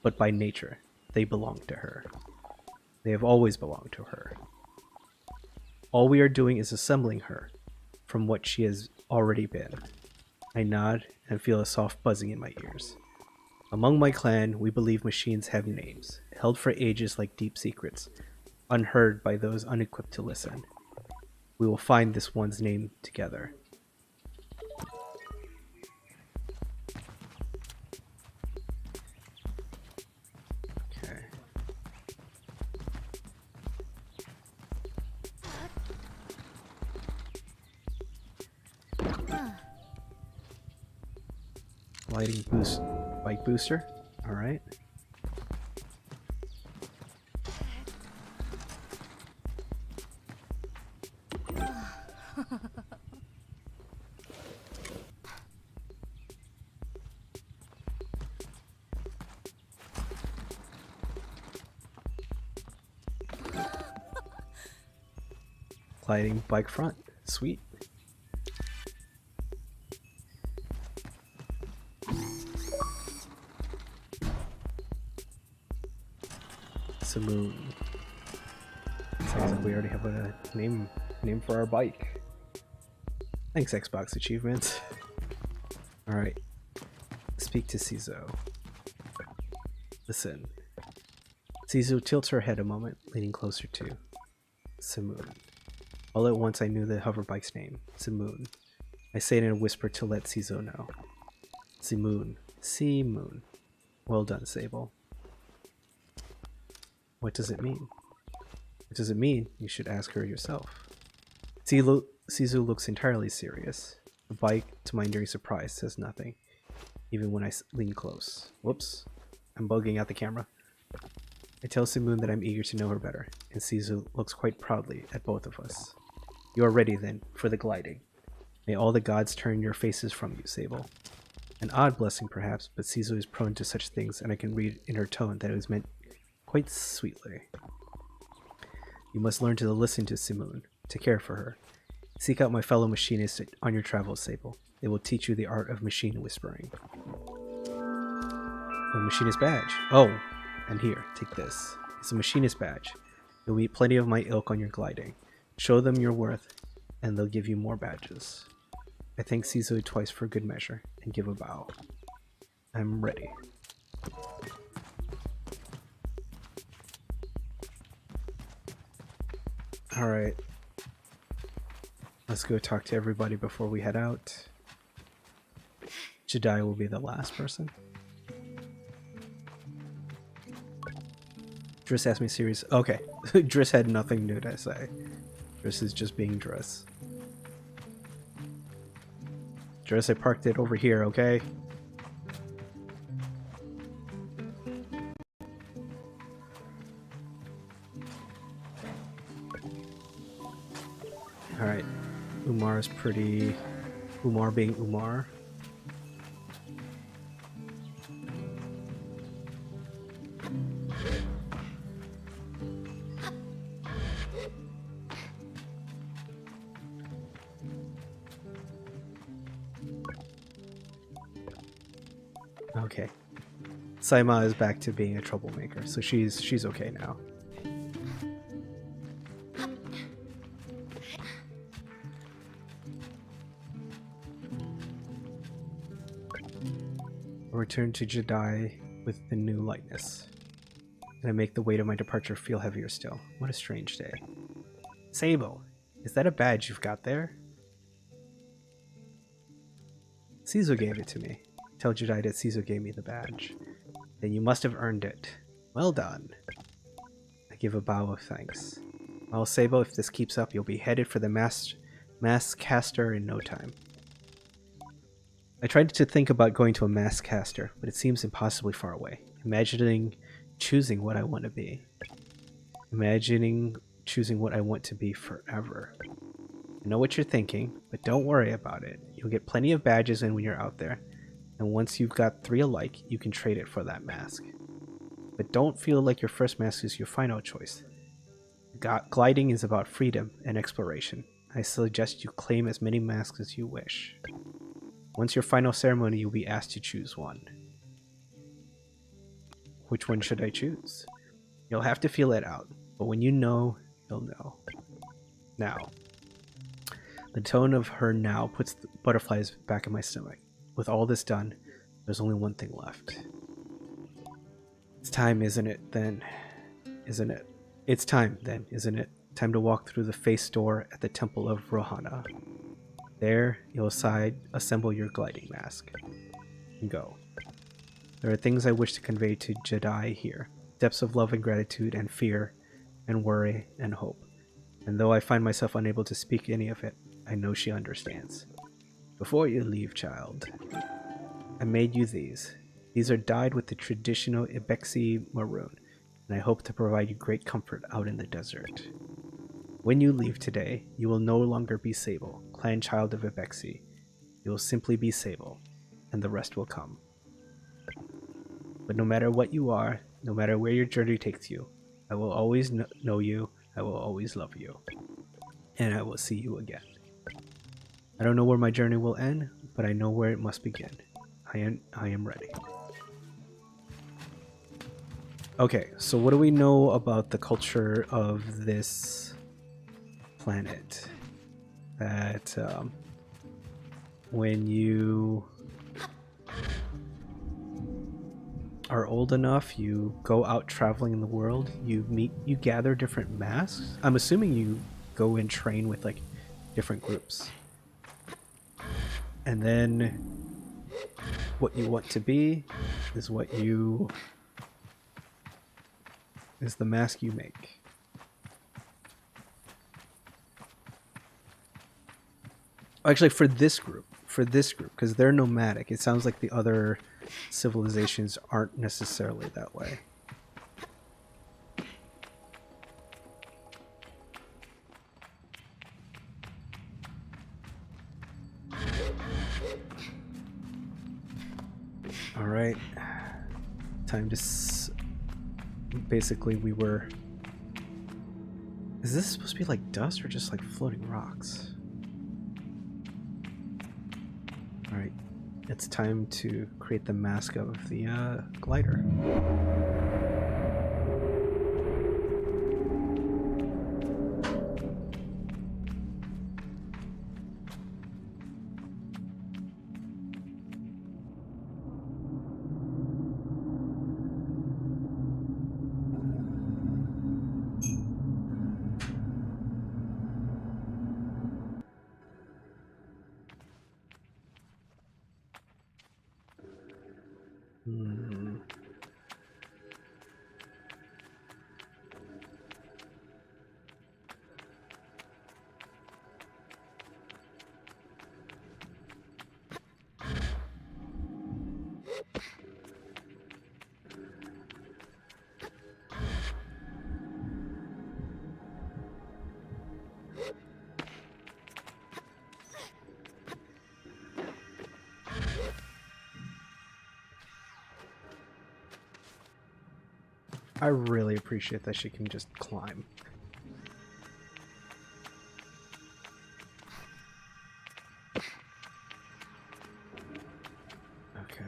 but by nature. They belong to her. They have always belonged to her. All we are doing is assembling her from what she has already been. I nod and feel a soft buzzing in my ears. Among my clan, we believe machines have names, held for ages like deep secrets, unheard by those unequipped to listen. We will find this one's name together. Okay. Lighting boost, bike booster. All right. Gliding bike front. Sweet. Simoon. Sounds like we already have a name for our bike. Thanks, Xbox achievements. Alright. Speak to Cizo. Listen. Cizo tilts her head a moment, leaning closer to Simoon. All at once I knew the hoverbike's name, Simoon. I say it in a whisper to let Cizo know. Simoon. Simoon. Well done, Sable. What does it mean? What does it mean? You should ask her yourself. Cizo looks entirely serious. The bike, to my enduring surprise, says nothing, even when I lean close. Whoops. I'm bugging out the camera. I tell Simoon that I'm eager to know her better, and Cizo looks quite proudly at both of us. You are ready, then, for the gliding. May all the gods turn your faces from you, Sable. An odd blessing, perhaps, but Cizo is prone to such things, and I can read in her tone that it was meant quite sweetly. You must learn to listen to Simoon, to care for her. Seek out my fellow machinists on your travels, Sable. They will teach you the art of machine whispering. A machinist badge. Oh, and here, take this. It's a machinist badge. You'll meet plenty of my ilk on your gliding. Show them your worth, and they'll give you more badges. I thank Cizo twice for good measure, and give a bow. I'm ready. Alright. Let's go talk to everybody before we head out. Jedi will be the last person. Driss asked me serious. Okay. Driss had nothing new to say. Driss is just being Driss. Driss, I parked it over here, okay? Alright. Umar is pretty... Umar being Umar. Okay. Saima is back to being a troublemaker, so she's okay now. I return to Jedi with the new lightness, and I make the weight of my departure feel heavier still. What a strange day. Sable, is that a badge you've got there? Cizo gave it to me. Tell Jedi that Cizo gave me the badge. Then you must have earned it. Well done. I give a bow of thanks. Well, Sable, if this keeps up, you'll be headed for the mass caster in no time. I tried to think about going to a mass caster, but it seems impossibly far away. Imagining choosing what I want to be. Imagining choosing what I want to be forever. I know what you're thinking, but don't worry about it. You'll get plenty of badges in when you're out there, and once you've got 3 alike, you can trade it for that mask. But don't feel like your first mask is your final choice. Gliding is about freedom and exploration. I suggest you claim as many masks as you wish. Once your final ceremony, you'll be asked to choose one. Which one should I choose? You'll have to feel it out, but when you know, you'll know. Now. The tone of her now puts the butterflies back in my stomach. With all this done, there's only one thing left. It's time, isn't it, then? Isn't it? It's time, then, isn't it? Time to walk through the face door at the Temple of Rohana. There, you'll assemble your gliding mask. And go. There are things I wish to convey to Jedi here. Depths of love and gratitude and fear and worry and hope. And though I find myself unable to speak any of it, I know she understands. Before you leave, child, I made you these. These are dyed with the traditional Ibexi maroon, and I hope to provide you great comfort out in the desert. When you leave today, you will no longer be Sable, clan child of Ibexi. You will simply be Sable, and the rest will come. But no matter what you are, no matter where your journey takes you, I will always know you, I will always love you, and I will see you again. I don't know where my journey will end, but I know where it must begin. I am ready. Okay, so what do we know about the culture of this planet? That when you are old enough, you go out traveling in the world, you gather different masks. I'm assuming you go and train with like different groups. And then what you want to be is is the mask you make. Actually, for this group, because they're nomadic, it sounds like the other civilizations aren't necessarily that way. All right, time to basically we were. Is this supposed to be like dust or just like floating rocks? All right, it's time to create the mask of the glider. I really appreciate that she can just climb. Okay.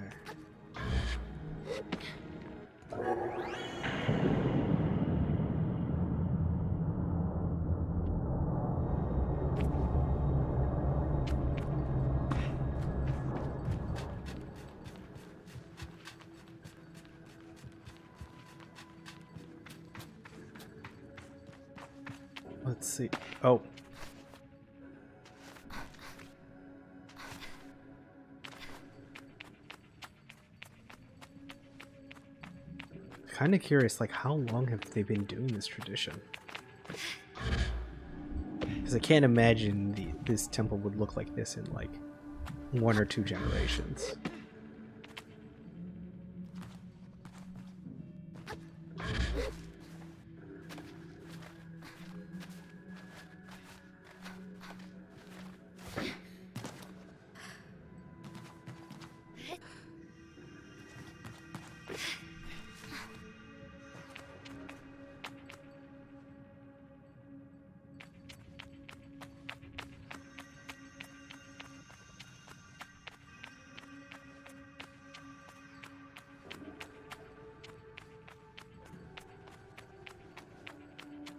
Let's see. Oh. Kind of curious, like, how long have they been doing this tradition? Because I can't imagine this temple would look like this in, like, 1 or 2 generations.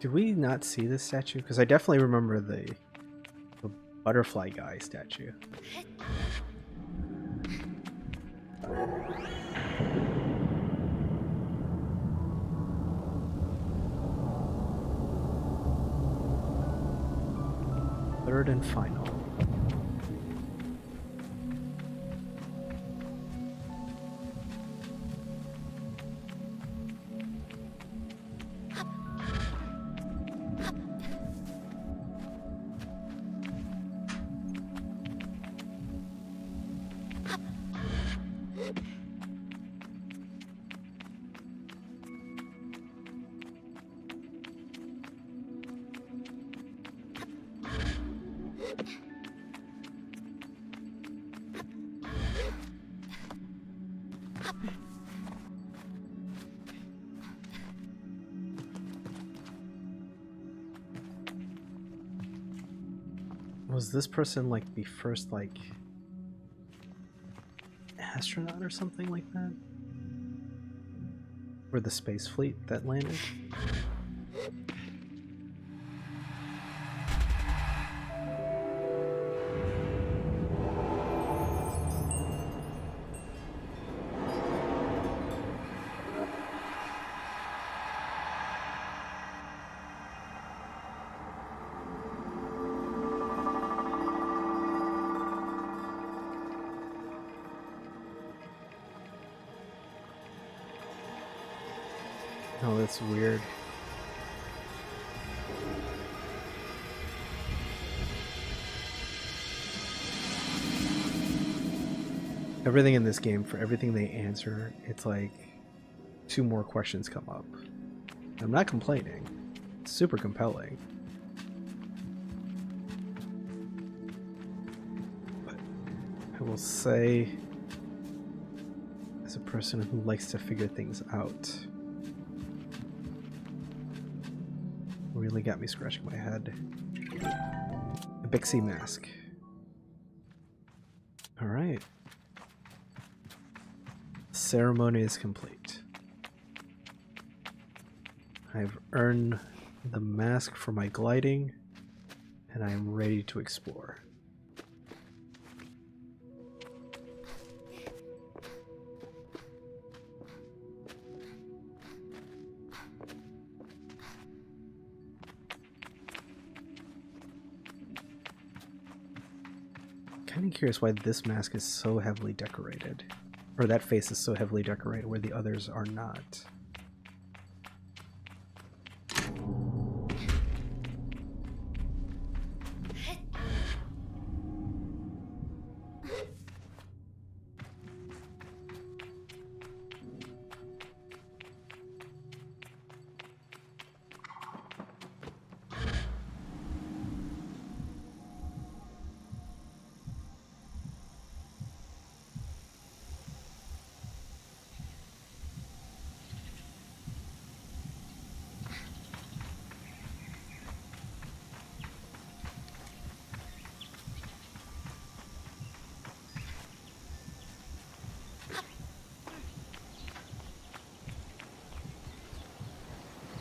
Did we not see this statue? Because I definitely remember the butterfly guy statue. Third and final. Was this person like the first like astronaut or something like that? Or the space fleet that landed? Oh, that's weird. Everything in this game, for everything they answer, it's like 2 more questions come up. I'm not complaining. It's super compelling. But I will say, as a person who likes to figure things out, really got me scratching my head. A Bixie mask. Alright. Ceremony is complete. I've earned the mask for my gliding, and I am ready to explore. Kind of curious why this mask is so heavily decorated, or that face is so heavily decorated where the others are not.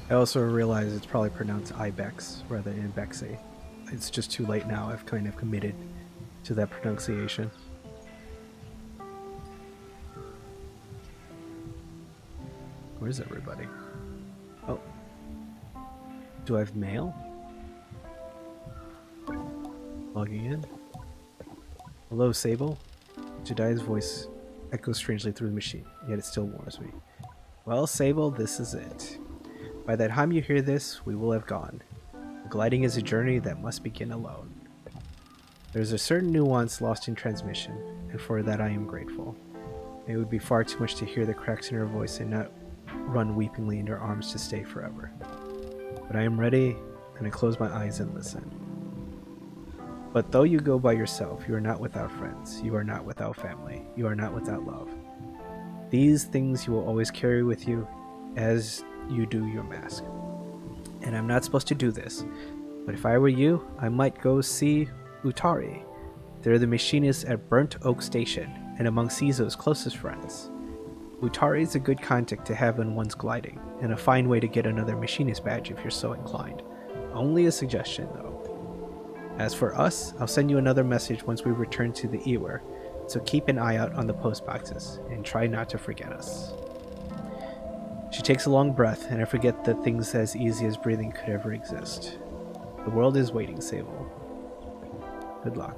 I also realize it's probably pronounced Ibex rather than Bexy. It's just too late now. I've kind of committed to that pronunciation. Where's everybody? Oh. Do I have mail? Logging in. Hello, Sable. Jedi's voice echoes strangely through the machine, yet it still warms me. Well, Sable, this is it. By the time you hear this, we will have gone. Gliding is a journey that must begin alone. There's a certain nuance lost in transmission, and for that I am grateful. It would be far too much to hear the cracks in her voice and not run weepingly in her arms to stay forever. But I am ready, and I close my eyes and listen. But though you go by yourself, you are not without friends, you are not without family, you are not without love. These things you will always carry with you as you do your mask. And I'm not supposed to do this, but if I were you, I might go see Utari. They're the machinists at Burnt Oak Station, and among Caesar's closest friends. Utari is a good contact to have in one's gliding, and a fine way to get another machinist badge if you're so inclined. Only a suggestion, though. As for us, I'll send you another message once we return to the Ewer, so keep an eye out on the post boxes, and try not to forget us. She takes a long breath, and I forget that things as easy as breathing could ever exist. The world is waiting, Sable. Good luck.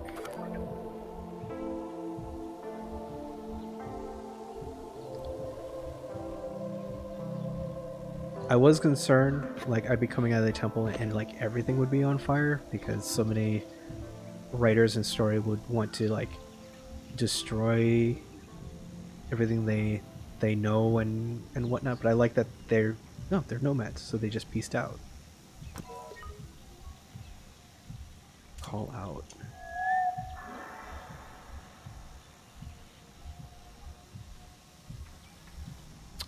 I was concerned, like, I'd be coming out of the temple and, like, everything would be on fire, because so many writers in story would want to, like, destroy everything they know and whatnot, but I like that they're nomads, so they just pieced out. Call out.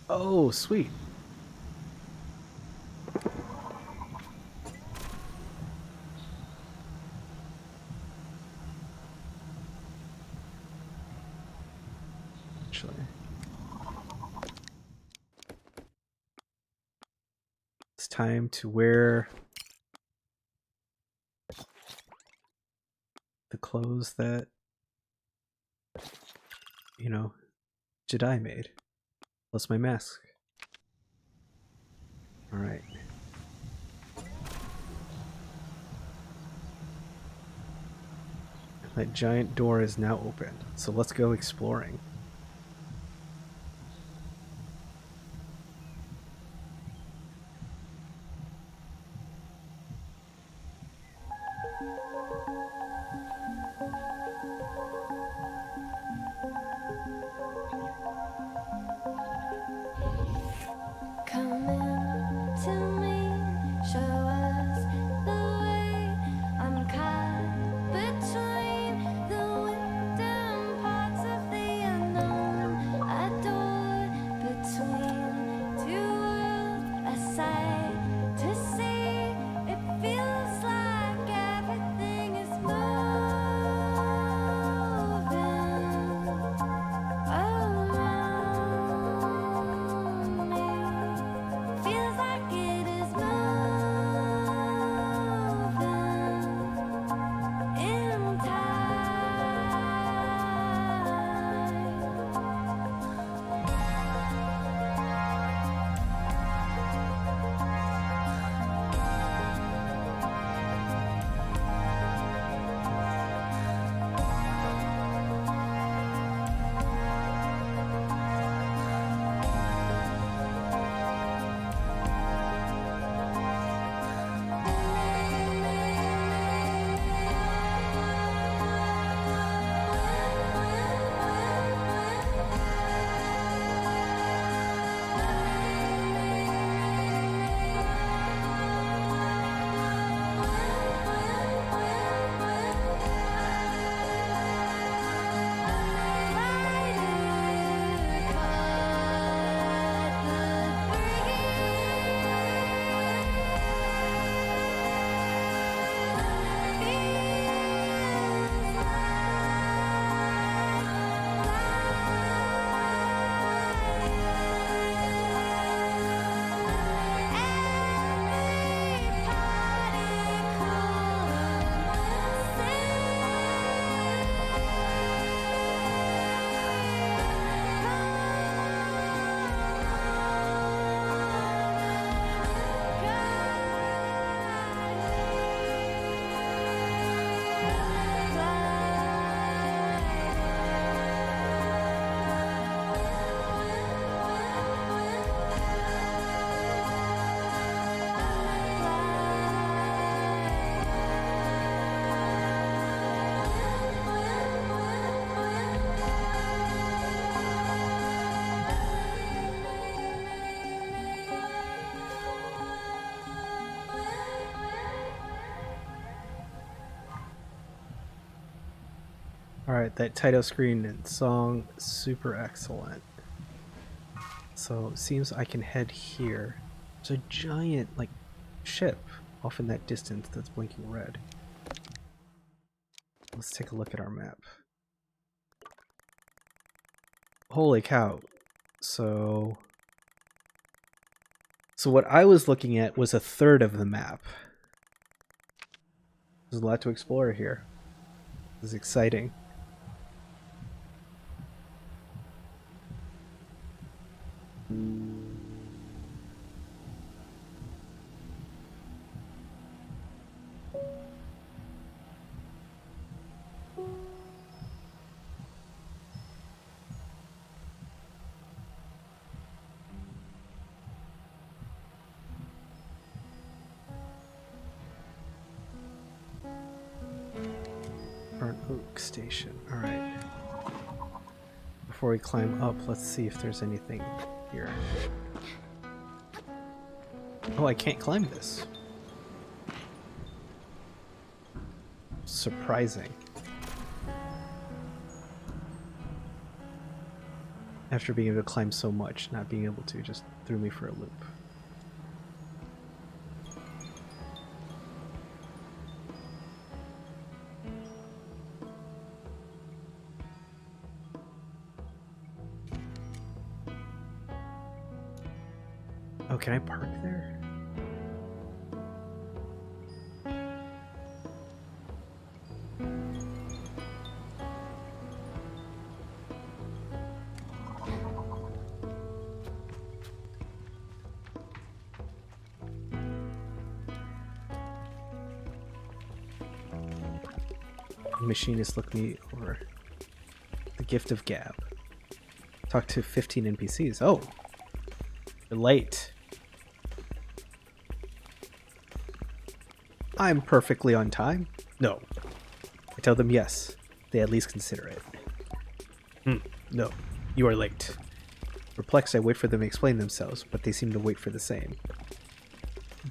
Oh, sweet. Actually, it's time to wear the clothes that, you know, Jedi made. Plus my mask. Alright. That giant door is now open, so let's go exploring. Alright, that title screen and song, super excellent. So it seems I can head here. There's a giant, like, ship off in that distance that's blinking red. Let's take a look at our map. Holy cow. So what I was looking at was a third of the map. There's a lot to explore here. This is exciting. Burnt Oak Station. Alright. Before we climb up, let's see if there's anything here. Oh, I can't climb this. Surprising. After being able to climb so much, not being able to just threw me for a loop. Oh, can I park there? The machinist looked me over. The gift of gab. Talk to 15 NPCs. Oh! You're late. I'm perfectly on time. No. I tell them yes. They at least consider it. No. You are late. Perplexed, I wait for them to explain themselves, but they seem to wait for the same.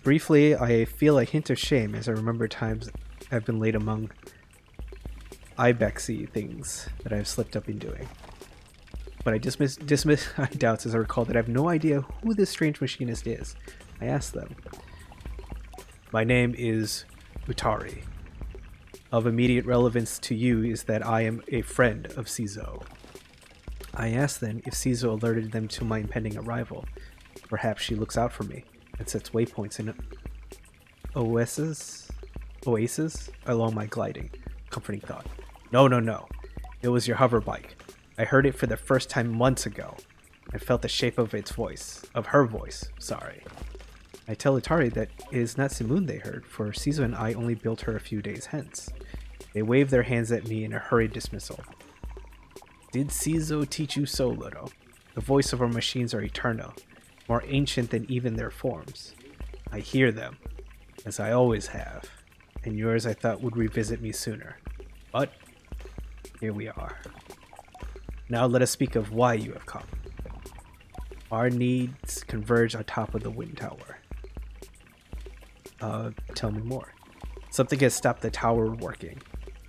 Briefly, I feel a hint of shame as I remember times I've been late among ibexy things that I've slipped up in doing. But I dismiss my doubts as I recall that I have no idea who this strange machinist is. I ask them. My name is Utari. Of immediate relevance to you is that I am a friend of Cizo. I ask then if Cizo alerted them to my impending arrival. Perhaps she looks out for me and sets waypoints in oases along my gliding. Comforting thought. No. It was your hover bike. I heard it for the first time months ago. I felt the shape of her voice, sorry. I tell Utari that it is not Simoon they heard, for Cizo and I only built her a few days hence. They wave their hands at me in a hurried dismissal. Did Cizo teach you so, little? The voice of our machines are eternal, more ancient than even their forms. I hear them, as I always have, and yours I thought would revisit me sooner. But here we are. Now let us speak of why you have come. Our needs converge on top of the wind tower. Tell me more. Something has stopped the tower working.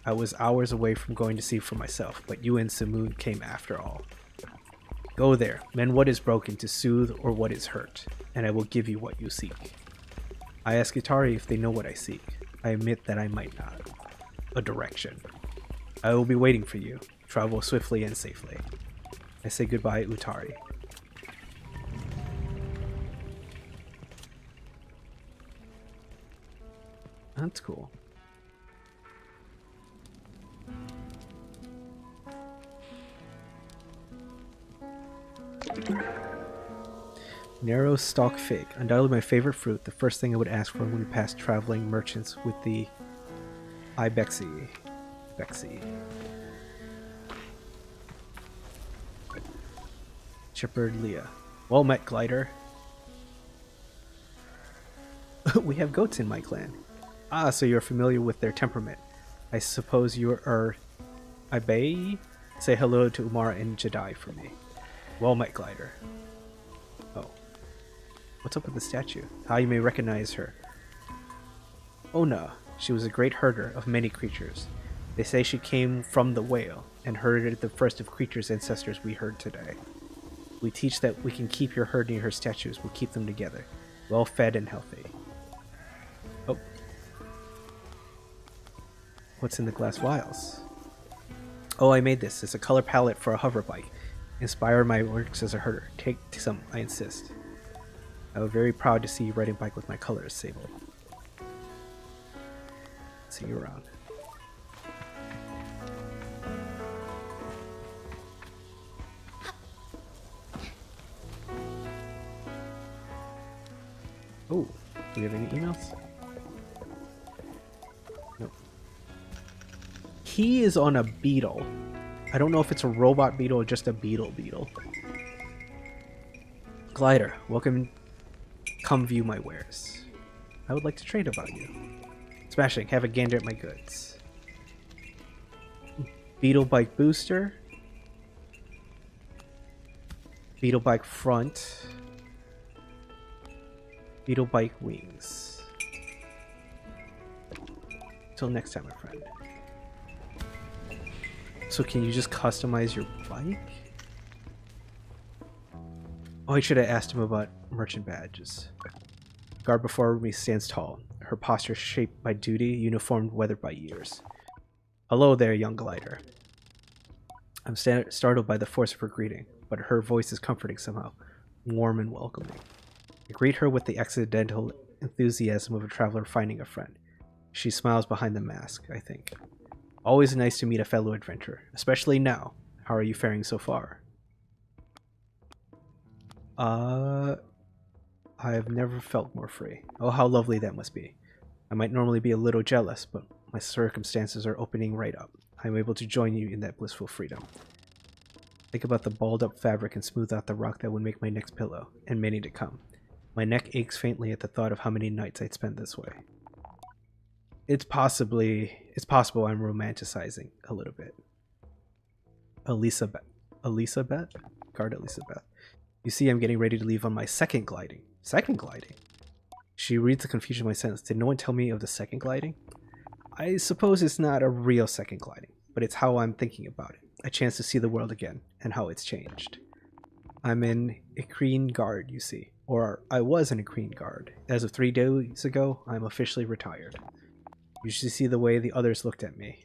I was hours away from going to see for myself, but you and Simoon came after all. Go there, mend what is broken to soothe or what is hurt, and I will give you what you seek. I ask Utari if they know what I seek. I admit that I might not. A direction. I will be waiting for you. Travel swiftly and safely. I say goodbye, Utari. That's cool. Narrow stalk fig. Undoubtedly my favorite fruit. The first thing I would ask for when we pass traveling merchants with the ibexy. Shepherd Leah. Well met, Glider. We have goats in my clan. Ah, so you're familiar with their temperament. I suppose you are Ibai? Say hello to Umar and Jedi for me. Well met, Glider. Oh. What's up with the statue? How you may recognize her. Ona. She was a great herder of many creatures. They say she came from the whale and herded the first of creatures' ancestors we heard today. We teach that we can keep your herd near her statues. We'll keep them together, well fed and healthy. Oh. What's in the glass vials? Oh, I made this. It's a color palette for a hover bike. Inspire my works as a herder. Take some, I insist. I was very proud to see you riding bike with my colors, Sable. See you around. Oh, do we have any emails? Nope. He is on a beetle. I don't know if it's a robot beetle or just a beetle. Glider, welcome. Come view my wares. I would like to trade about you. Smashing, have a gander at my goods. Beetle bike booster. Beetle bike front. Beetle bike wings. Till next time, my friend. So can you just customize your bike? Oh, I should have asked him about merchant badges. Guard before me stands tall, her posture shaped by duty, uniformed, weathered by years. Hello there, young glider. I'm startled by the force of her greeting, but her voice is comforting somehow, warm and welcoming. I greet her with the accidental enthusiasm of a traveler finding a friend. She smiles behind the mask, I think. Always nice to meet a fellow adventurer, especially now. How are you faring so far? I have never felt more free. Oh, how lovely that must be. I might normally be a little jealous, but my circumstances are opening right up. I'm able to join you in that blissful freedom. Think about the balled up fabric and smooth out the rock that would make my next pillow, and many to come. My neck aches faintly at the thought of how many nights I'd spend this way. It's possible I'm romanticizing a little bit. Elisabeth? Guard Elisabeth. You see, I'm getting ready to leave on my second gliding. Second gliding? She reads the confusion in my sentence. Did no one tell me of the second gliding? I suppose it's not a real second gliding, but it's how I'm thinking about it. A chance to see the world again, and how it's changed. I'm in Icrine Guard, you see. Or I was an Icrine Guard. As of 3 days ago, I'm officially retired. You should see the way the others looked at me.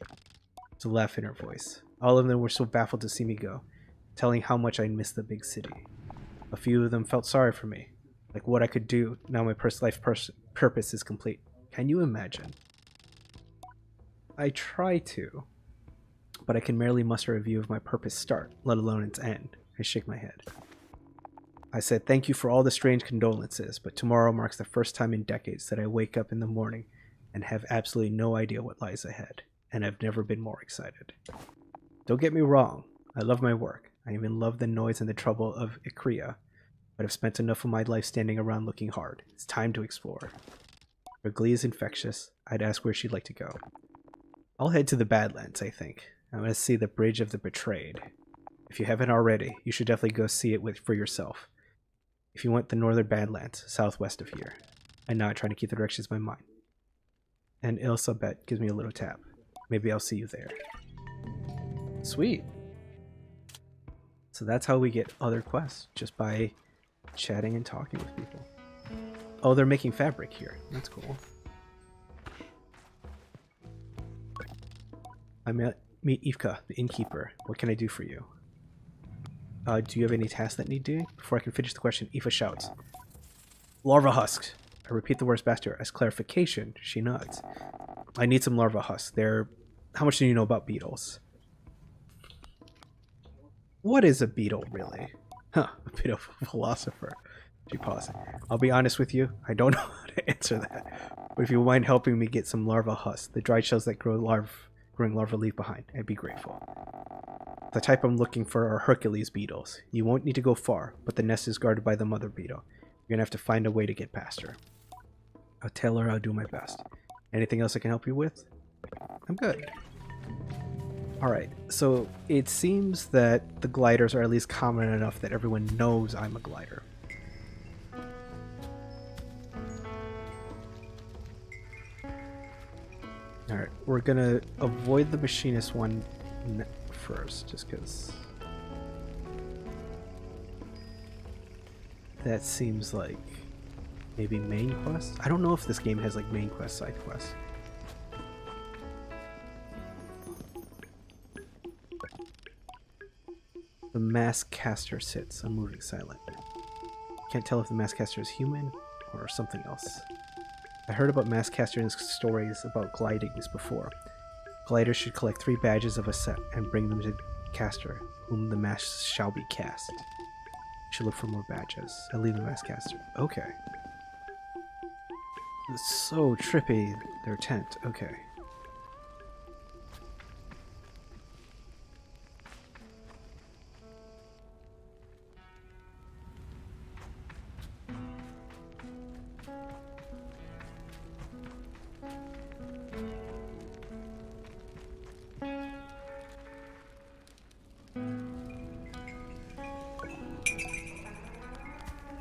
There's a laugh in her voice. All of them were so baffled to see me go, telling how much I missed the big city. A few of them felt sorry for me, like what I could do now my life purpose is complete. Can you imagine? I try to, but I can merely muster a view of my purpose start, let alone its end. I shake my head. I said thank you for all the strange condolences, but tomorrow marks the first time in decades that I wake up in the morning and have absolutely no idea what lies ahead, and I've never been more excited. Don't get me wrong, I love my work. I even love the noise and the trouble of Icrea, but I've spent enough of my life standing around looking hard. It's time to explore. Her glee is infectious. I'd ask where she'd like to go. I'll head to the Badlands, I think. I'm going to see the Bridge of the Betrayed. If you haven't already, you should definitely go see it for yourself. If you want the Northern Badlands, southwest of here. I nod, trying to keep the directions in my mind. And Elisabeth gives me a little tap. Maybe I'll see you there. Sweet. So that's how we get other quests, just by chatting and talking with people. Oh, they're making fabric here. That's cool. I meet Ivka, the innkeeper. What can I do for you? Do you have any tasks that need doing? Before I can finish the question, Aoife shouts. Larva husks. I repeat the words back to her. As clarification, she nods. I need some larva husks. How much do you know about beetles? What is a beetle, really? Huh, a bit of a philosopher. She paused. I'll be honest with you, I don't know how to answer that. But if you mind helping me get some larva husks, the dried shells that growing larva leave behind, I'd be grateful. The type I'm looking for are Hercules beetles. You won't need to go far, but the nest is guarded by the mother beetle. You're gonna have to find a way to get past her. I'll tell her I'll do my best. Anything else I can help you with? I'm good. Alright, so it seems that the gliders are at least common enough that everyone knows I'm a glider. Alright, we're gonna avoid the machinist one first, just because that seems like maybe main quest? I don't know if this game has like main quest, side quest. The mask caster sits, unmoving, silent. Can't tell if the mask caster is human or something else. I heard about mask casters stories about glidings before. Gliders should collect 3 badges of a set and bring them to the caster, whom the mask shall be cast. Should look for more badges. I leave the mask caster. Okay. It's so trippy, their tent. Okay.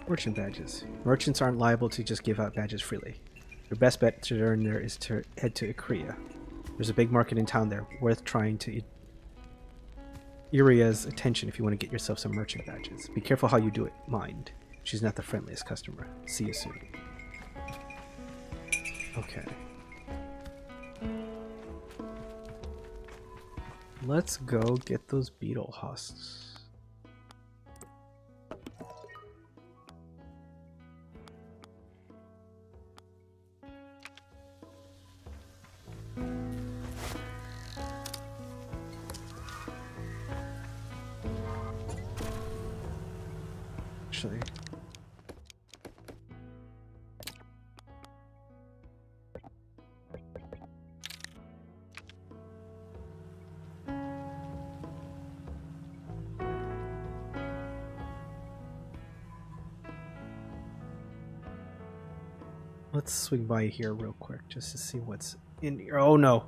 Merchant badges. Merchants aren't liable to just give out badges freely. Your best bet to earn there is to head to Ikria. There's a big market in town there, worth trying to Iria's attention if you want to get yourself some merchant badges. Be careful how you do it, mind. She's not the friendliest customer. See you soon. Okay. Let's go get those beetle husks. Actually, let's swing by here real quick just to see what's in here. Oh no.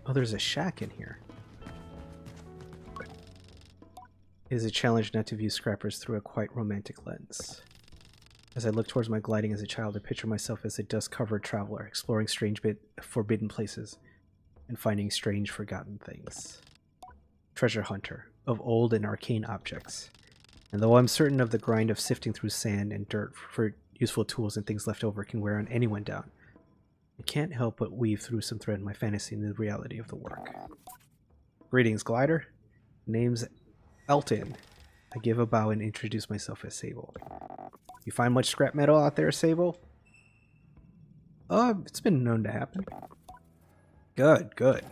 Oh, there's a shack in here. It is a challenge not to view scrappers through a quite romantic lens. As I look towards my gliding as a child, I picture myself as a dust-covered traveler, exploring strange forbidden places and finding strange forgotten things. Treasure hunter of old and arcane objects. And though I'm certain of the grind of sifting through sand and dirt for useful tools and things left over can wear on anyone down, I can't help but weave through some thread in my fantasy and the reality of the work. Greetings, glider. Name's Elton. I give a bow and introduce myself as Sable. You find much scrap metal out there, Sable? It's been known to happen. Good, good.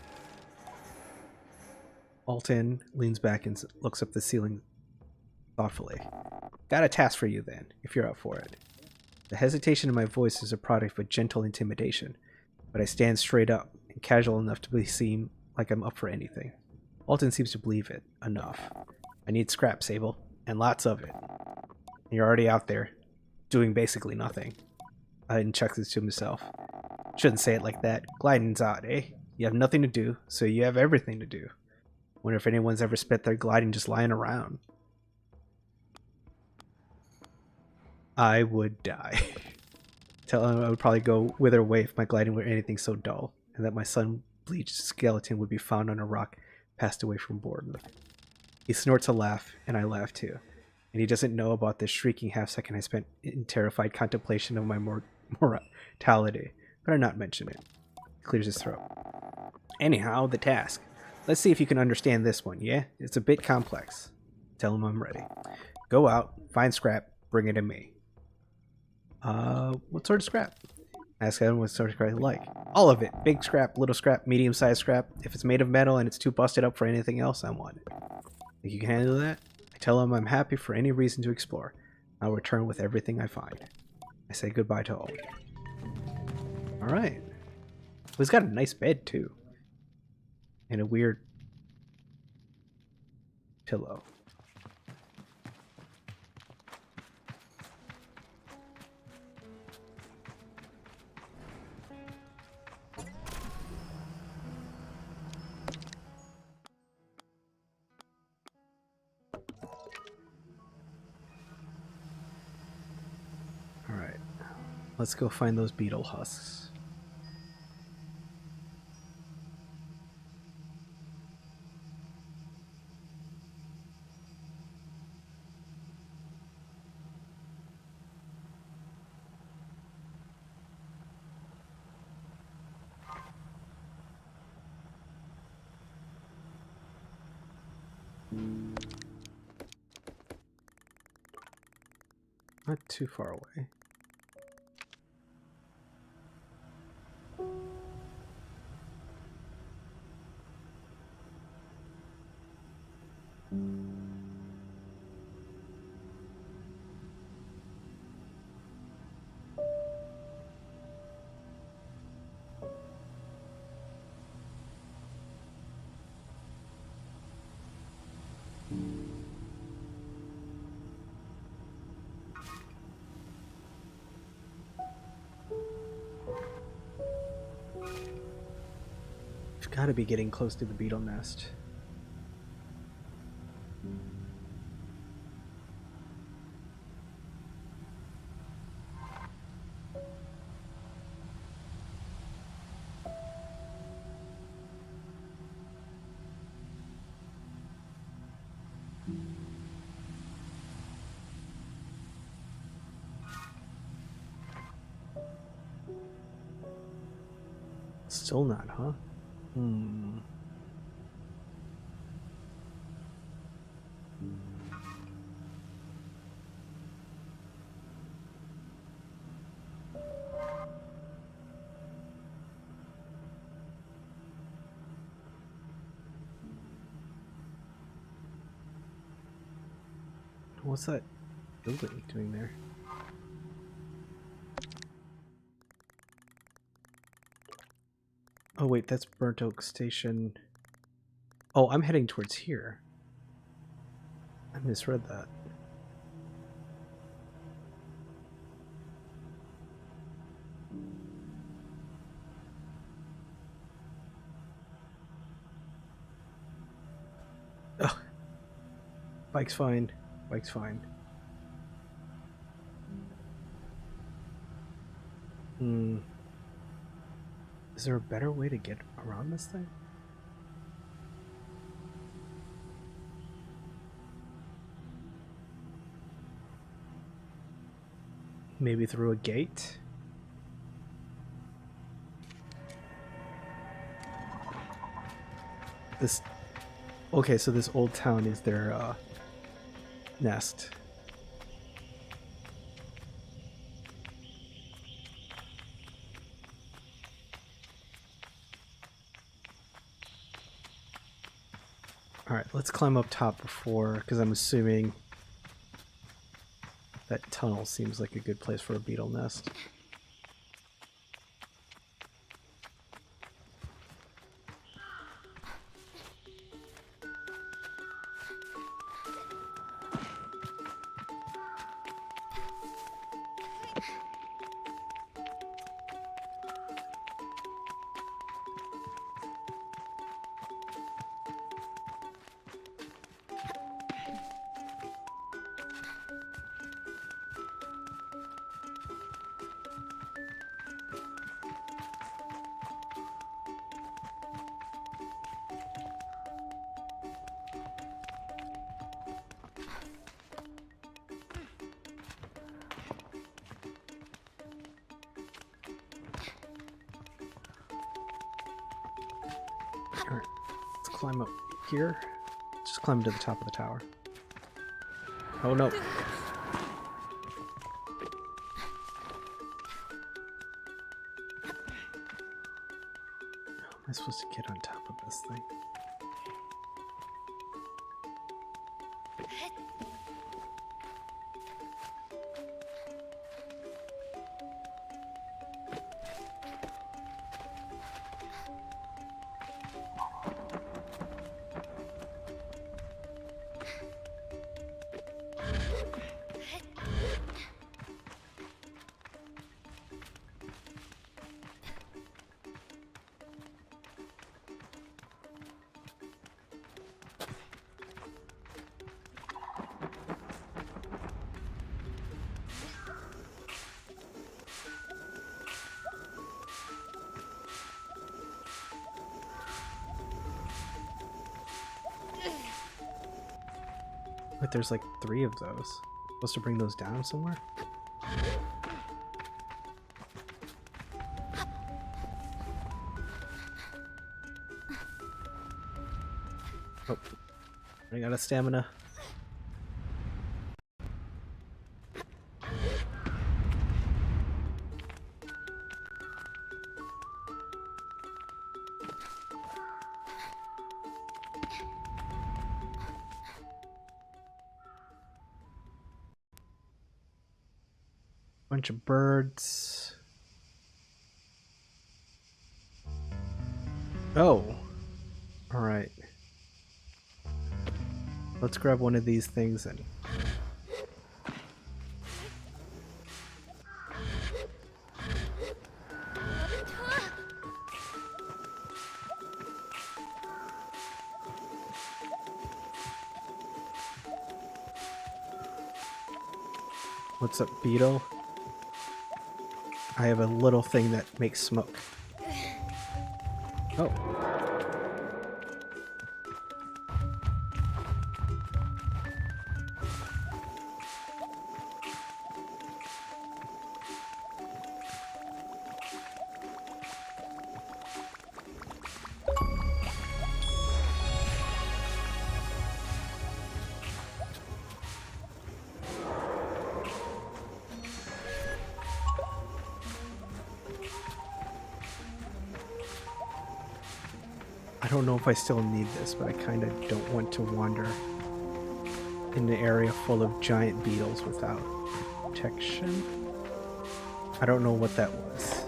Alton leans back and looks up the ceiling thoughtfully. Got a task for you then, if you're up for it. The hesitation in my voice is a product of gentle intimidation, but I stand straight up and casual enough to seem like I'm up for anything. Alton seems to believe it enough. I need scrap, Sable, and lots of it. And you're already out there, doing basically nothing. And chucks it to himself. Shouldn't say it like that. Gliding's odd, eh? You have nothing to do, so you have everything to do. Wonder if anyone's ever spent their gliding just lying around. I would die. Tell him I would probably go wither away if my gliding were anything so dull, and that my sun-bleached skeleton would be found on a rock, passed away from boredom. He snorts a laugh, and I laugh too. And he doesn't know about the shrieking half-second I spent in terrified contemplation of my mortality. Better not mention it. He clears his throat. Anyhow, the task. Let's see if you can understand this one, yeah? It's a bit complex. Tell him I'm ready. Go out, find scrap, bring it to me. What sort of scrap? Ask him what sort of scrap you like. All of it. Big scrap, little scrap, medium-sized scrap. If it's made of metal and it's too busted up for anything else, I want it. Think you can handle that? I tell him I'm happy for any reason to explore. I'll return with everything I find. I say goodbye to all. Alright. He's got a nice bed, too. And a weird pillow. Alright. Let's go find those beetle husks. Not too far away. We've got to be getting close to the beetle nest. Still not, huh? What's that building doing there? Oh wait, that's Burnt Oak Station. Oh, I'm heading towards here. I misread that. Oh, bike's fine. Bike's fine. Is there a better way to get around this thing? Maybe through a gate? This... Okay, so this old town is their, nest. Alright, let's climb up top before, because I'm assuming that tunnel seems like a good place for a beetle nest. Alright, let's climb up here. Just climb to the top of the tower. Oh no. How am I supposed to get on top of this thing? But there's like 3 of those. Supposed to bring those down somewhere? Oh. Running out of stamina. Bunch of birds. Oh. Alright. Let's grab one of these things and... What's up, beetle? I have a little thing that makes smoke. Oh. I don't know if I still need this, but I kind of don't want to wander in an area full of giant beetles without protection. I don't know what that was.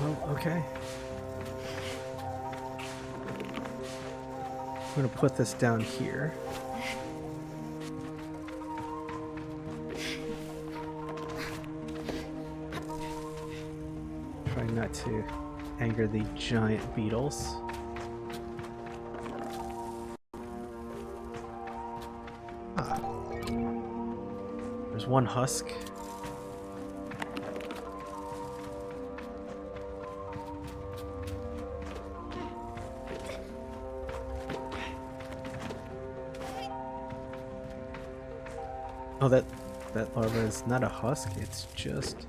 Well, okay. I'm going to put this down here. Try not to anger the giant beetles. Ah. There's one husk. Oh, that larva is not a husk, it's just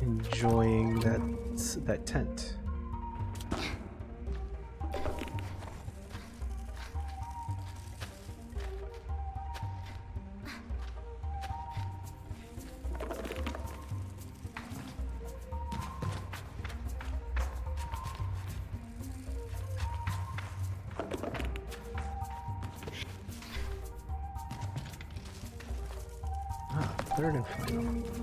enjoying that tent. Third and final.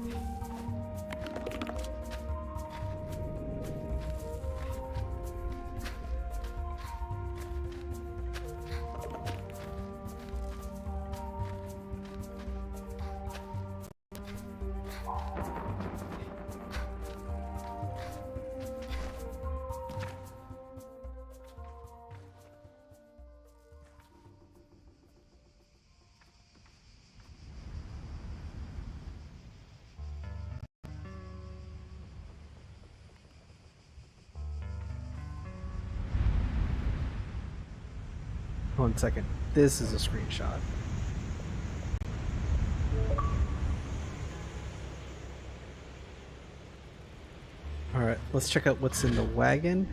One second. This is a screenshot. Alright, let's check out what's in the wagon.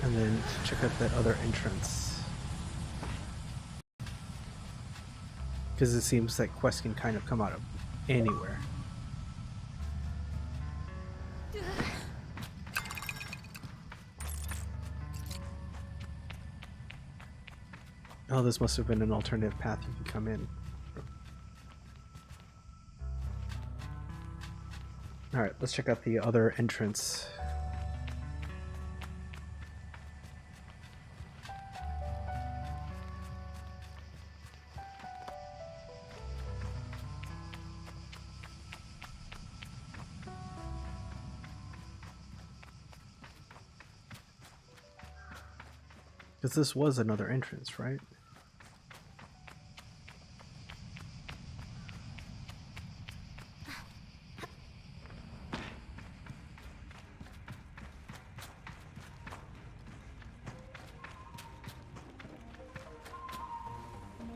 And then check out that other entrance. Because it seems that quests can kind of come out of anywhere. Oh, this must have been an alternative path you can come in. Alright, let's check out the other entrance. Because this was another entrance, right?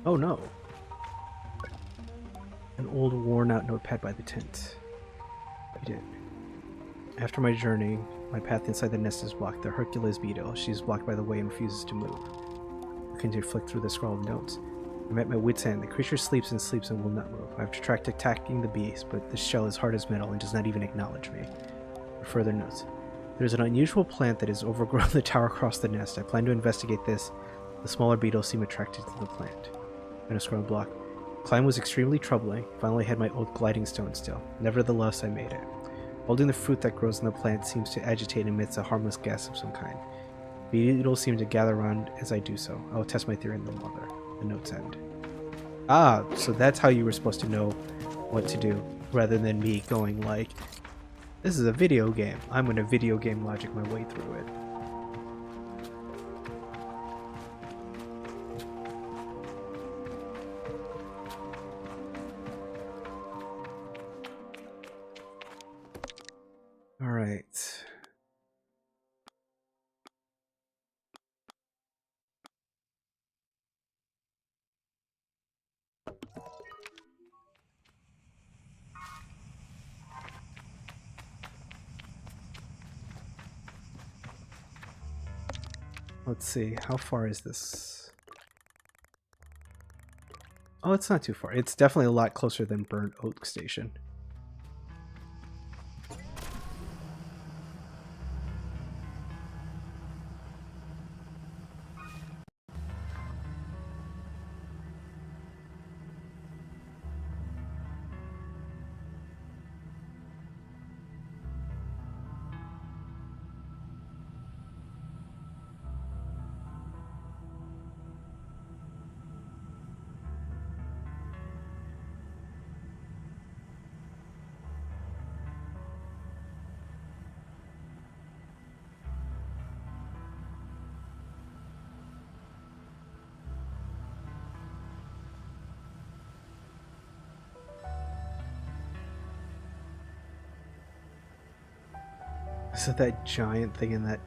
Oh no. An old worn-out notepad by the tent. You did. After my journey, my path inside the nest is blocked. The Hercules beetle. She's blocked by the way and refuses to move. I continue to flick through the scroll of notes. I'm at my wit's end. The creature sleeps and will not move. I've tried attacking the beast, but the shell is hard as metal and does not even acknowledge me. For further notes. There's an unusual plant that has overgrown the tower across the nest. I plan to investigate this. The smaller beetles seem attracted to the plant. I'm a scroll block. Climb was extremely troubling. Finally had my old gliding stone still. Nevertheless, I made it. Holding the fruit that grows in the plant seems to agitate and emits a harmless gas of some kind. Beetles seem to gather around as I do so. I will test my theory in the mother. The notes end. Ah, so that's how you were supposed to know what to do, rather than me going like, this is a video game. I'm gonna video game logic my way through it. All right. Let's see, how far is this? Oh, it's not too far. It's definitely a lot closer than Burnt Oak Station. Is it that giant thing in that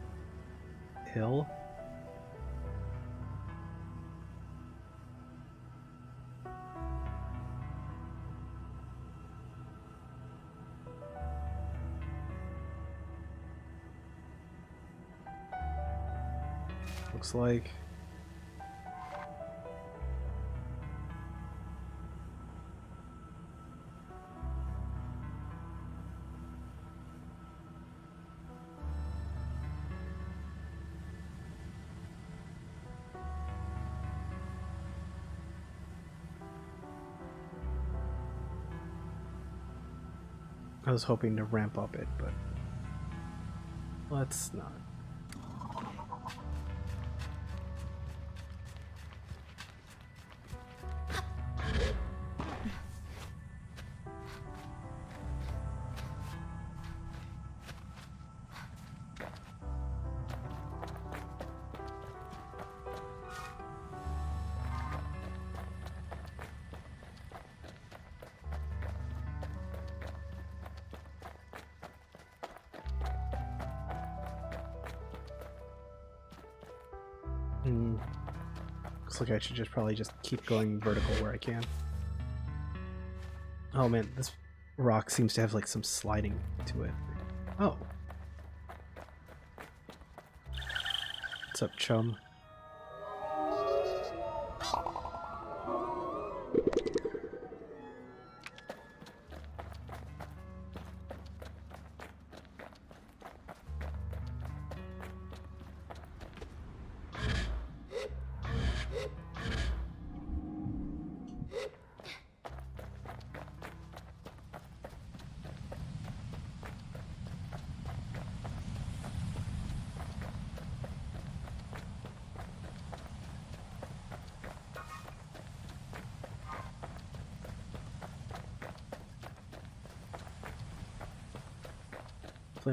hill? Looks like. I was hoping to ramp up it, but let's not. Looks like I should just probably just keep going vertical where I can. Oh man, this rock seems to have like some sliding to it. Oh. What's up, chum?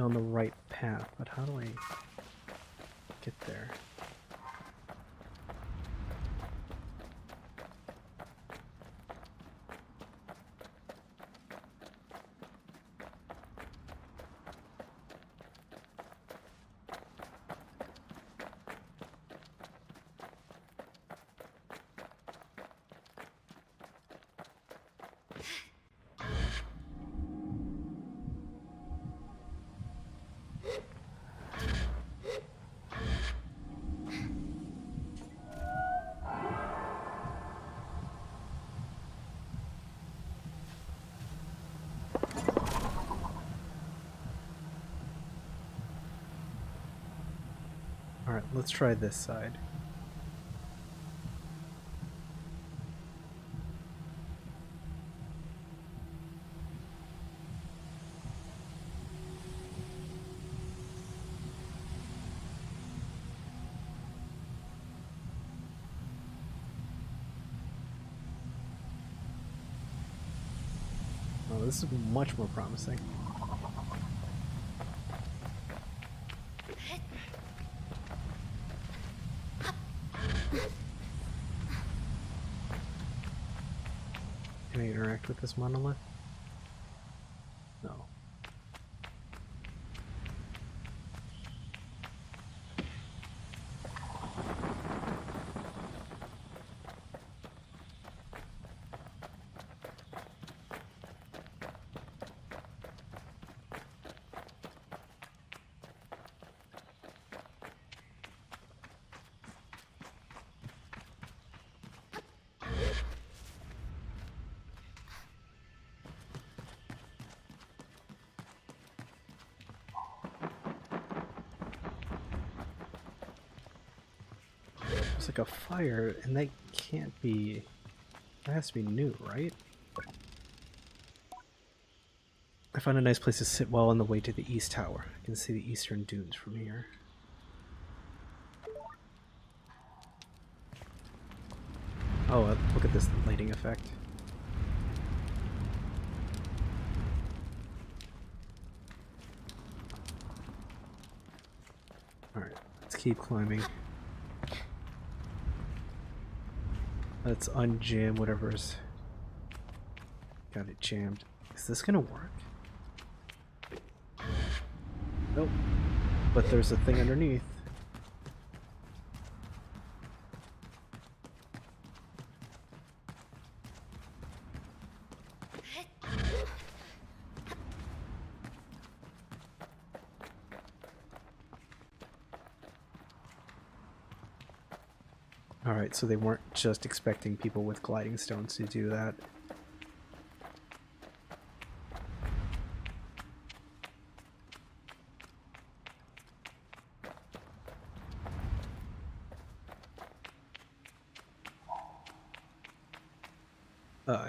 On the right path, but how do I get there? Alright, let's try this side. Oh, this is much more promising. Can I interact with this monolith? No. There's like a fire, and that can't be... That has to be new, right? I found a nice place to sit well on the way to the East Tower. I can see the eastern dunes from here. Oh, look at this lighting effect. Alright, let's keep climbing. Let's unjam whatever's got it jammed. Is this gonna work? Nope. But there's a thing underneath. Alright, so they weren't just expecting people with gliding stones to do that.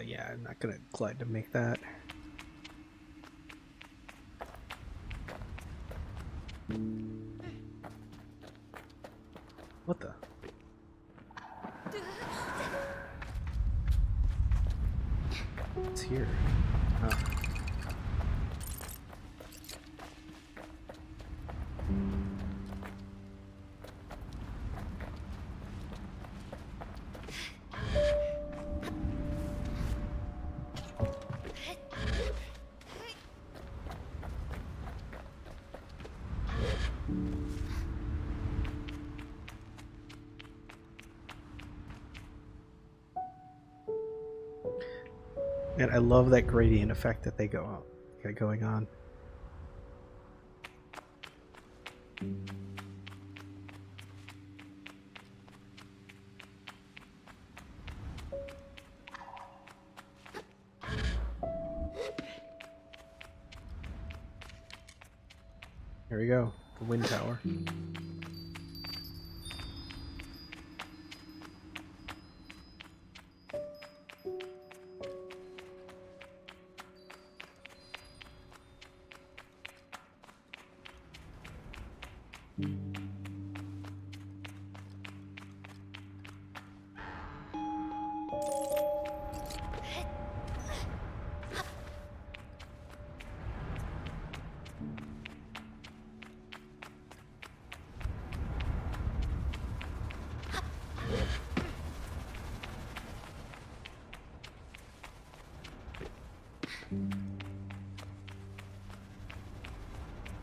Yeah, I'm not gonna glide to make that. What the? It's here. Oh. And I love that gradient effect that they got going on. Here we go, the wind tower.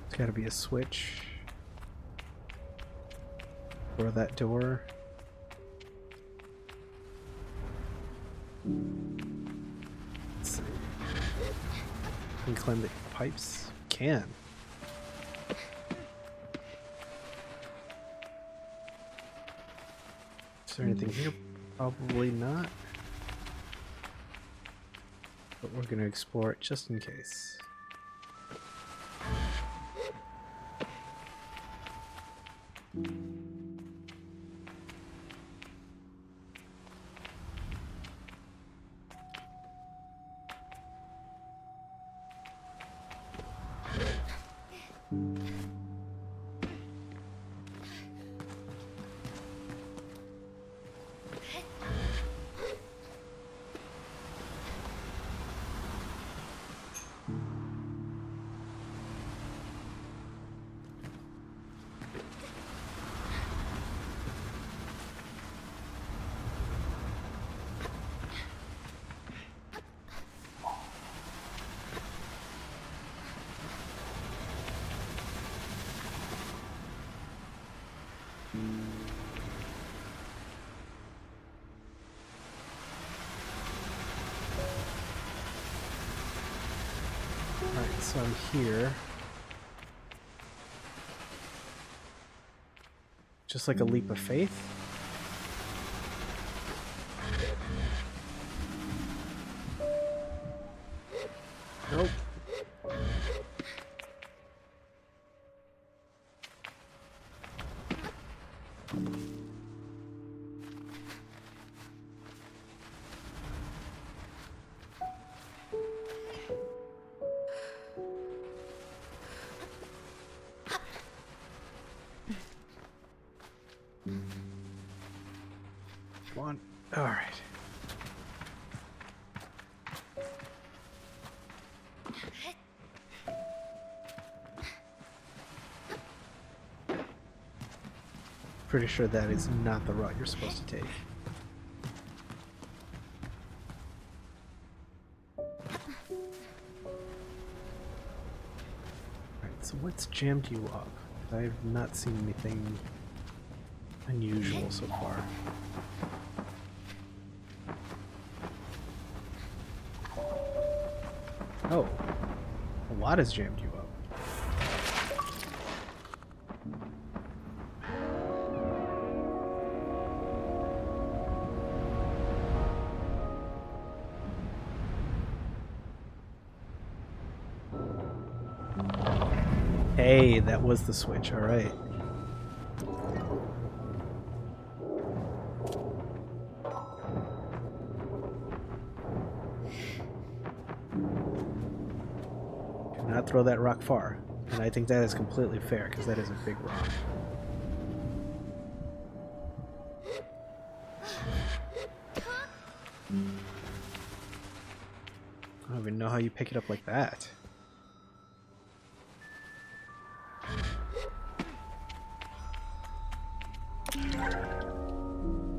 There's gotta be a switch for that door. Let's see. Can we climb the pipes? Can. Is there anything here? Probably not. But we're going to explore it just in case. Alright, so I'm here. Just like a leap of faith. Nope. Come on. All right. Pretty sure that is not the route you're supposed to take. Alright, so what's jammed you up? I have not seen anything unusual so far. Oh, a lot has jammed you up. Hey, that was the switch, alright. Do not throw that rock far. And I think that is completely fair, because that is a big rock. I don't even know how you pick it up like that.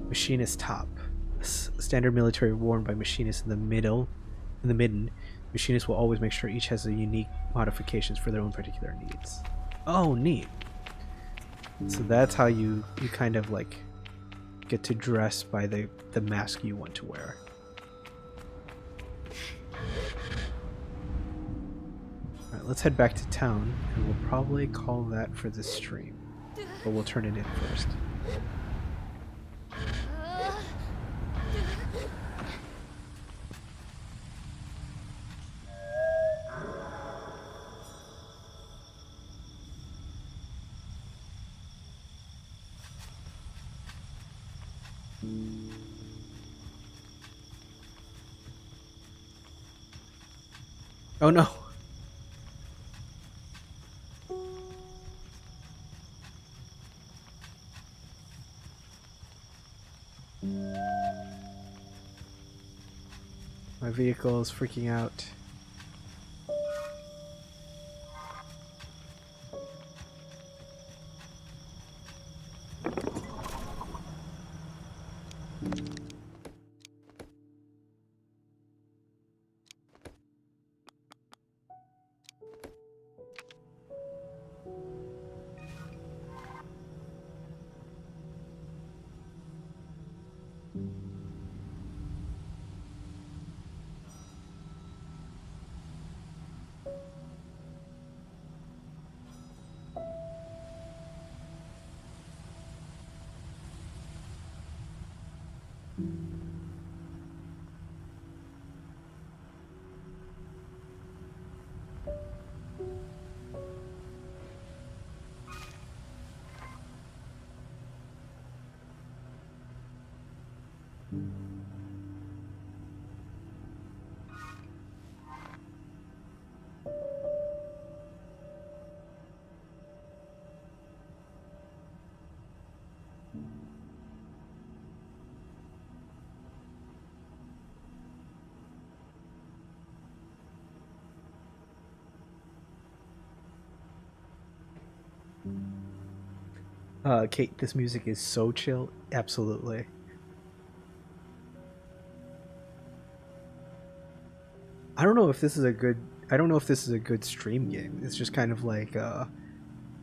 Machinist top. Standard military worn by machinists in the midden. Machinists will always make sure each has a unique modifications for their own particular needs. Oh, neat. So that's how you kind of like get to dress by the mask you want to wear. Alright, let's head back to town, and we'll probably call that for this stream. But we'll turn it in first. Oh no! My vehicle is freaking out. Kate, this music is so chill. Absolutely. I don't know if this is a good stream game. It's just kind of like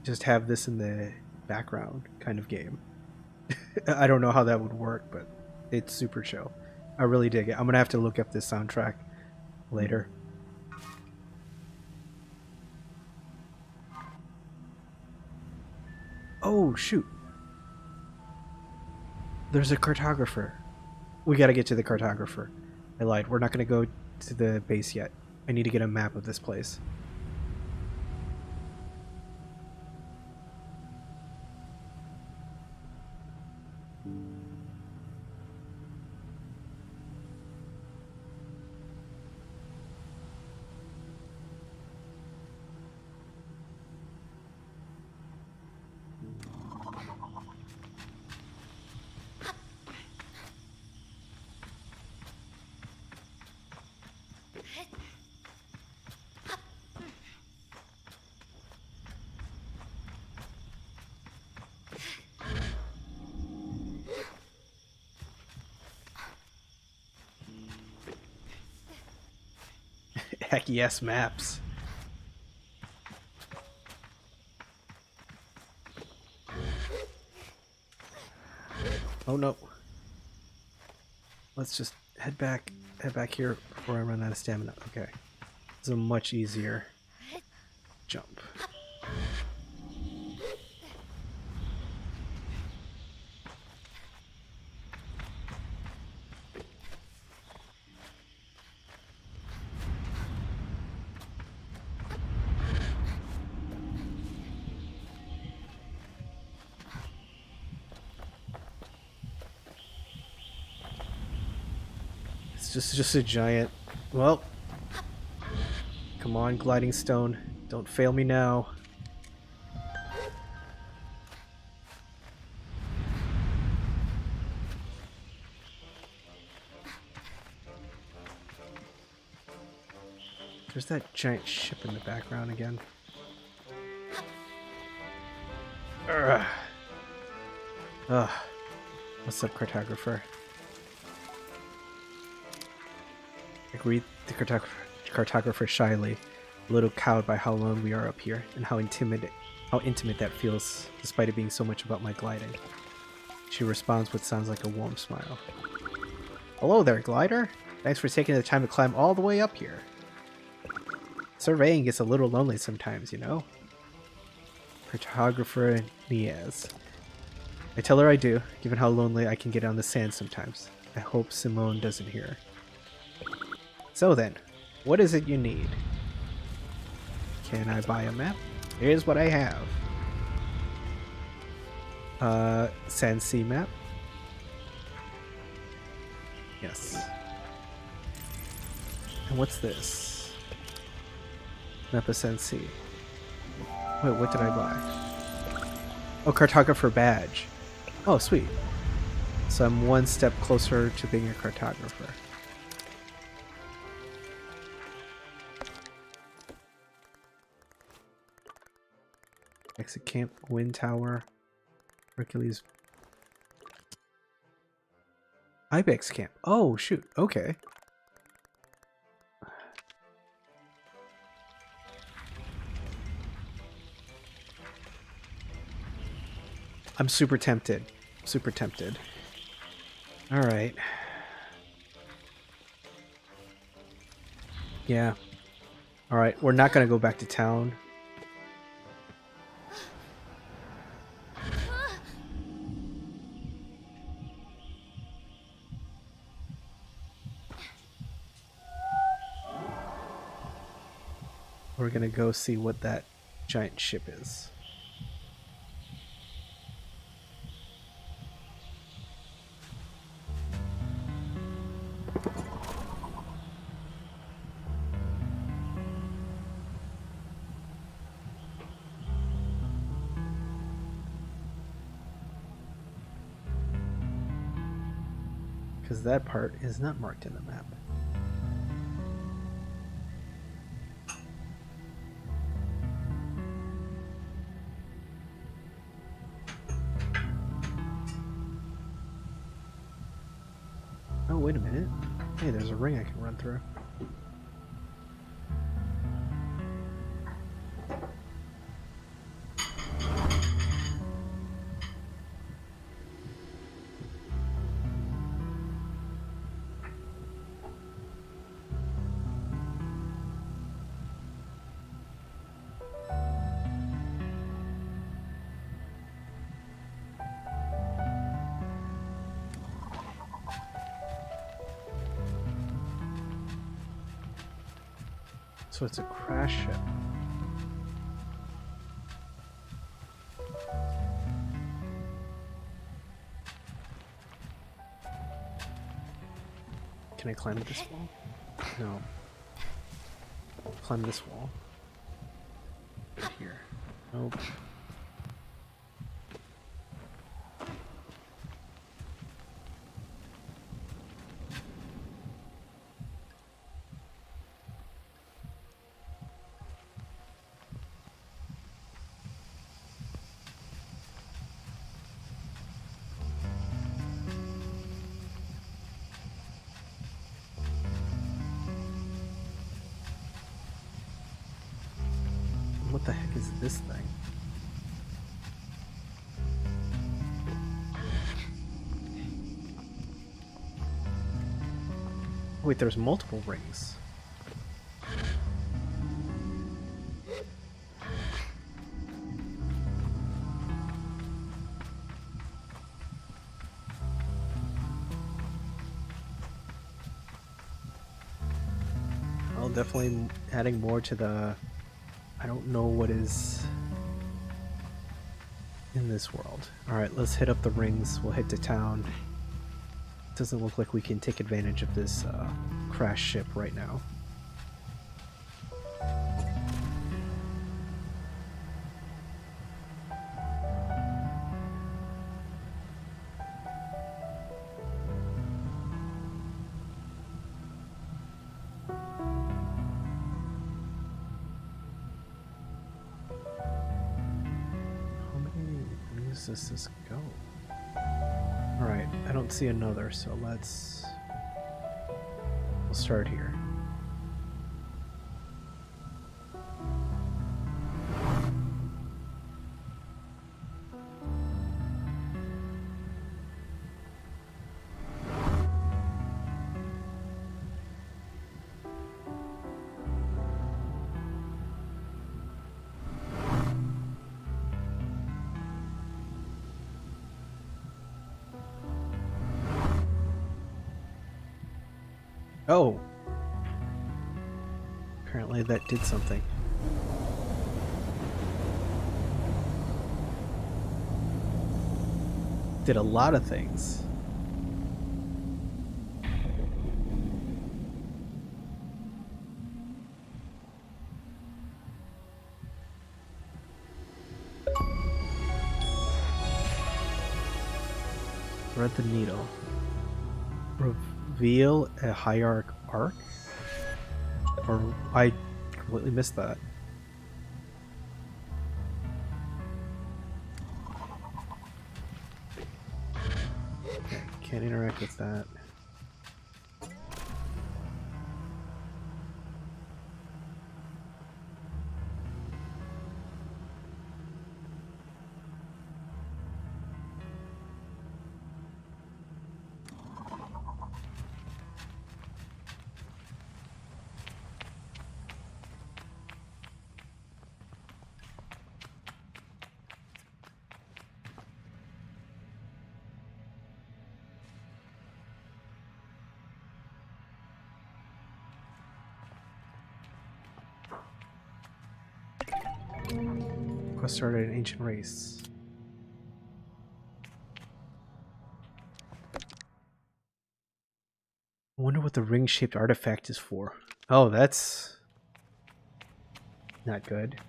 just have this in the background kind of game. I don't know how that would work, but it's super chill. I really dig it. I'm gonna have to look up this soundtrack later. Oh shoot. There's a cartographer. We gotta get to the cartographer. I lied. We're not gonna go to the base yet. I need to get a map of this place. Heck yes, maps. Oh no. Let's just head back here before I run out of stamina. Okay. This is a much easier jump. It's just a giant. Well, come on, gliding stone. Don't fail me now. There's that giant ship in the background again. Ugh. Ugh. What's up, cartographer? I greet the cartographer shyly, a little cowed by how alone we are up here, and how intimate that feels, despite it being so much about my gliding. She responds with sounds like a warm smile. Hello there, glider. Thanks for taking the time to climb all the way up here. Surveying gets a little lonely sometimes, you know? Cartographer Niaz. I tell her I do, given how lonely I can get on the sand sometimes. I hope Simone doesn't hear. So then, what is it you need? Can I buy a map? Here's what I have. Sand Sea map. Yes. And what's this? Map of Sand Sea. Wait, what did I buy? Oh, cartographer badge. Oh, sweet. So I'm one step closer to being a cartographer. Exit camp, wind tower, Hercules. Ibex camp. Oh, shoot. Okay. I'm super tempted. Super tempted. All right. Yeah. All right. We're not going to go back to town. We're gonna go see what that giant ship is. Because that part is not marked in the map. Oh, wait a minute. Hey, there's a ring I can run through. So it's a crash ship. Can I climb this wall? No. Climb this wall. Right here. Nope. What the heck is this thing? Wait, there's multiple rings. Well, definitely adding more to the... I don't know what is in this world. Alright, let's hit up the rings. We'll head to town. Doesn't look like we can take advantage of this crash ship right now. How many rings does this go? Alright, I don't see another, so we'll start here. Oh! Apparently that did something. Did a lot of things. Thread the needle. Reveal a hierarch arc? Or I completely missed that. Okay, can't interact with that. Quest started an ancient race. I wonder what the ring-shaped artifact is for. Oh, that's not good.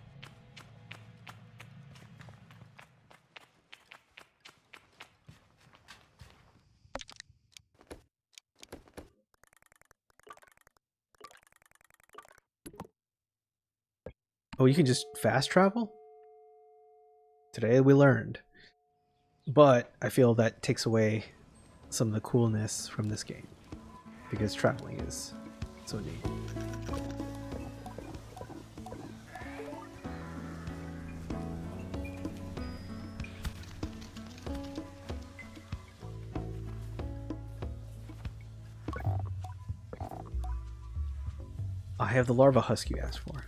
Oh, you can just fast travel? Today we learned. But I feel that takes away some of the coolness from this game. Because traveling is so neat. I have the larva husk you asked for.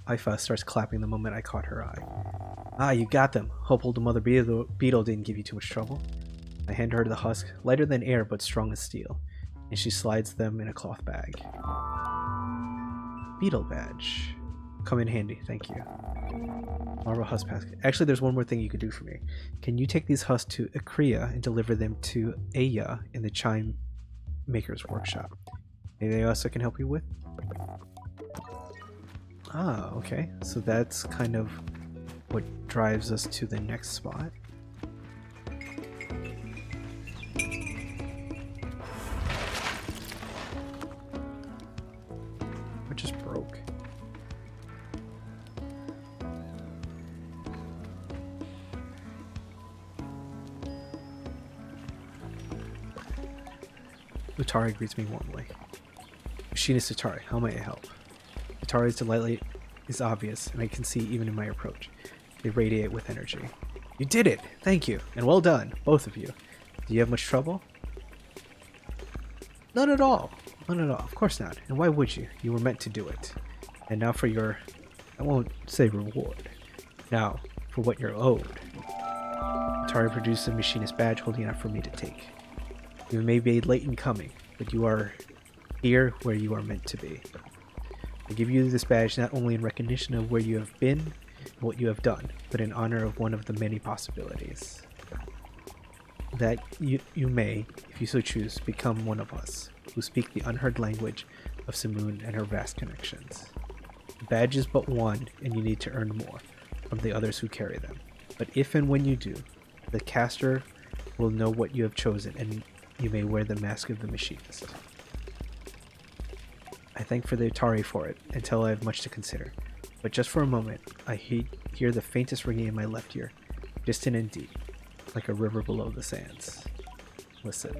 Ifa starts clapping the moment I caught her eye. Ah, you got them. Hope old mother beetle didn't give you too much trouble. I hand her the husk, lighter than air but strong as steel, and she slides them in a cloth bag. Beetle badge. Come in handy, thank you. Larva husk basket. Actually, there's one more thing you could do for me. Can you take these husks to Akria and deliver them to Aya in the Chime Maker's Workshop? Anything else I can help you with? Ah, okay. So that's kind of what drives us to the next spot. What just broke? Utari greets me warmly. Machinist Utari, how may I help? Utari's delight is obvious, and I can see even in my approach. They radiate with energy. You did it! Thank you, and well done, both of you. Do you have much trouble? None at all. None at all. Of course not. And why would you? You were meant to do it. And now for your... I won't say reward. Now, for what you're owed. Utari produced a machinist badge holding it out for me to take. You may be late in coming, but you are here where you are meant to be. I give you this badge not only in recognition of where you have been and what you have done, but in honor of one of the many possibilities. That you may, if you so choose, become one of us, who speak the unheard language of Simoon and her vast connections. The badge is but one, and you need to earn more from the others who carry them. But if and when you do, the caster will know what you have chosen, and you may wear the mask of the machinist. I thank for the Utari for it, until I have much to consider. But just for a moment, I hear the faintest ringing in my left ear, distant and deep, like a river below the sands. Listen.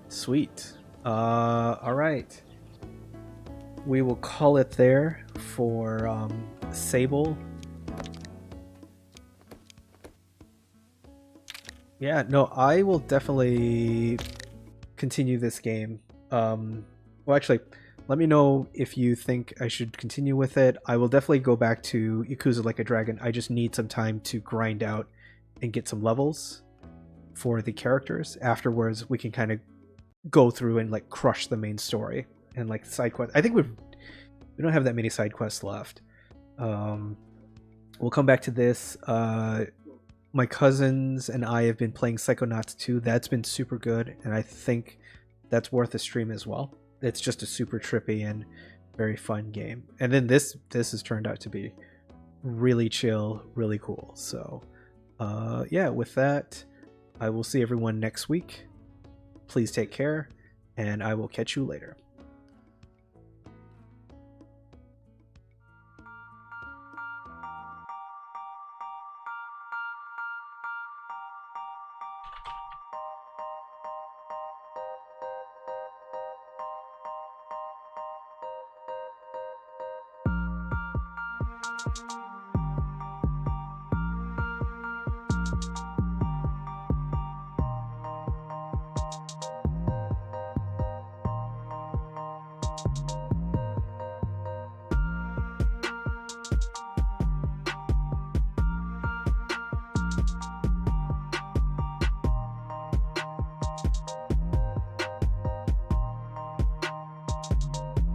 Sweet. Alright. We will call it there for Sable. Yeah, no, I will definitely continue this game. Well, actually, let me know if you think I should continue with it. I will definitely go back to Yakuza Like a Dragon. I just need some time to grind out and get some levels for the characters. Afterwards, we can kind of go through and like crush the main story and like side quests. I think we don't have that many side quests left. We'll come back to this. My cousins and I have been playing Psychonauts 2. That's been super good, and I think that's worth a stream as well. It's just a super trippy and very fun game. And then this has turned out to be really chill, really cool. So yeah, with that, I will see everyone next week. Please take care, and I will catch you later.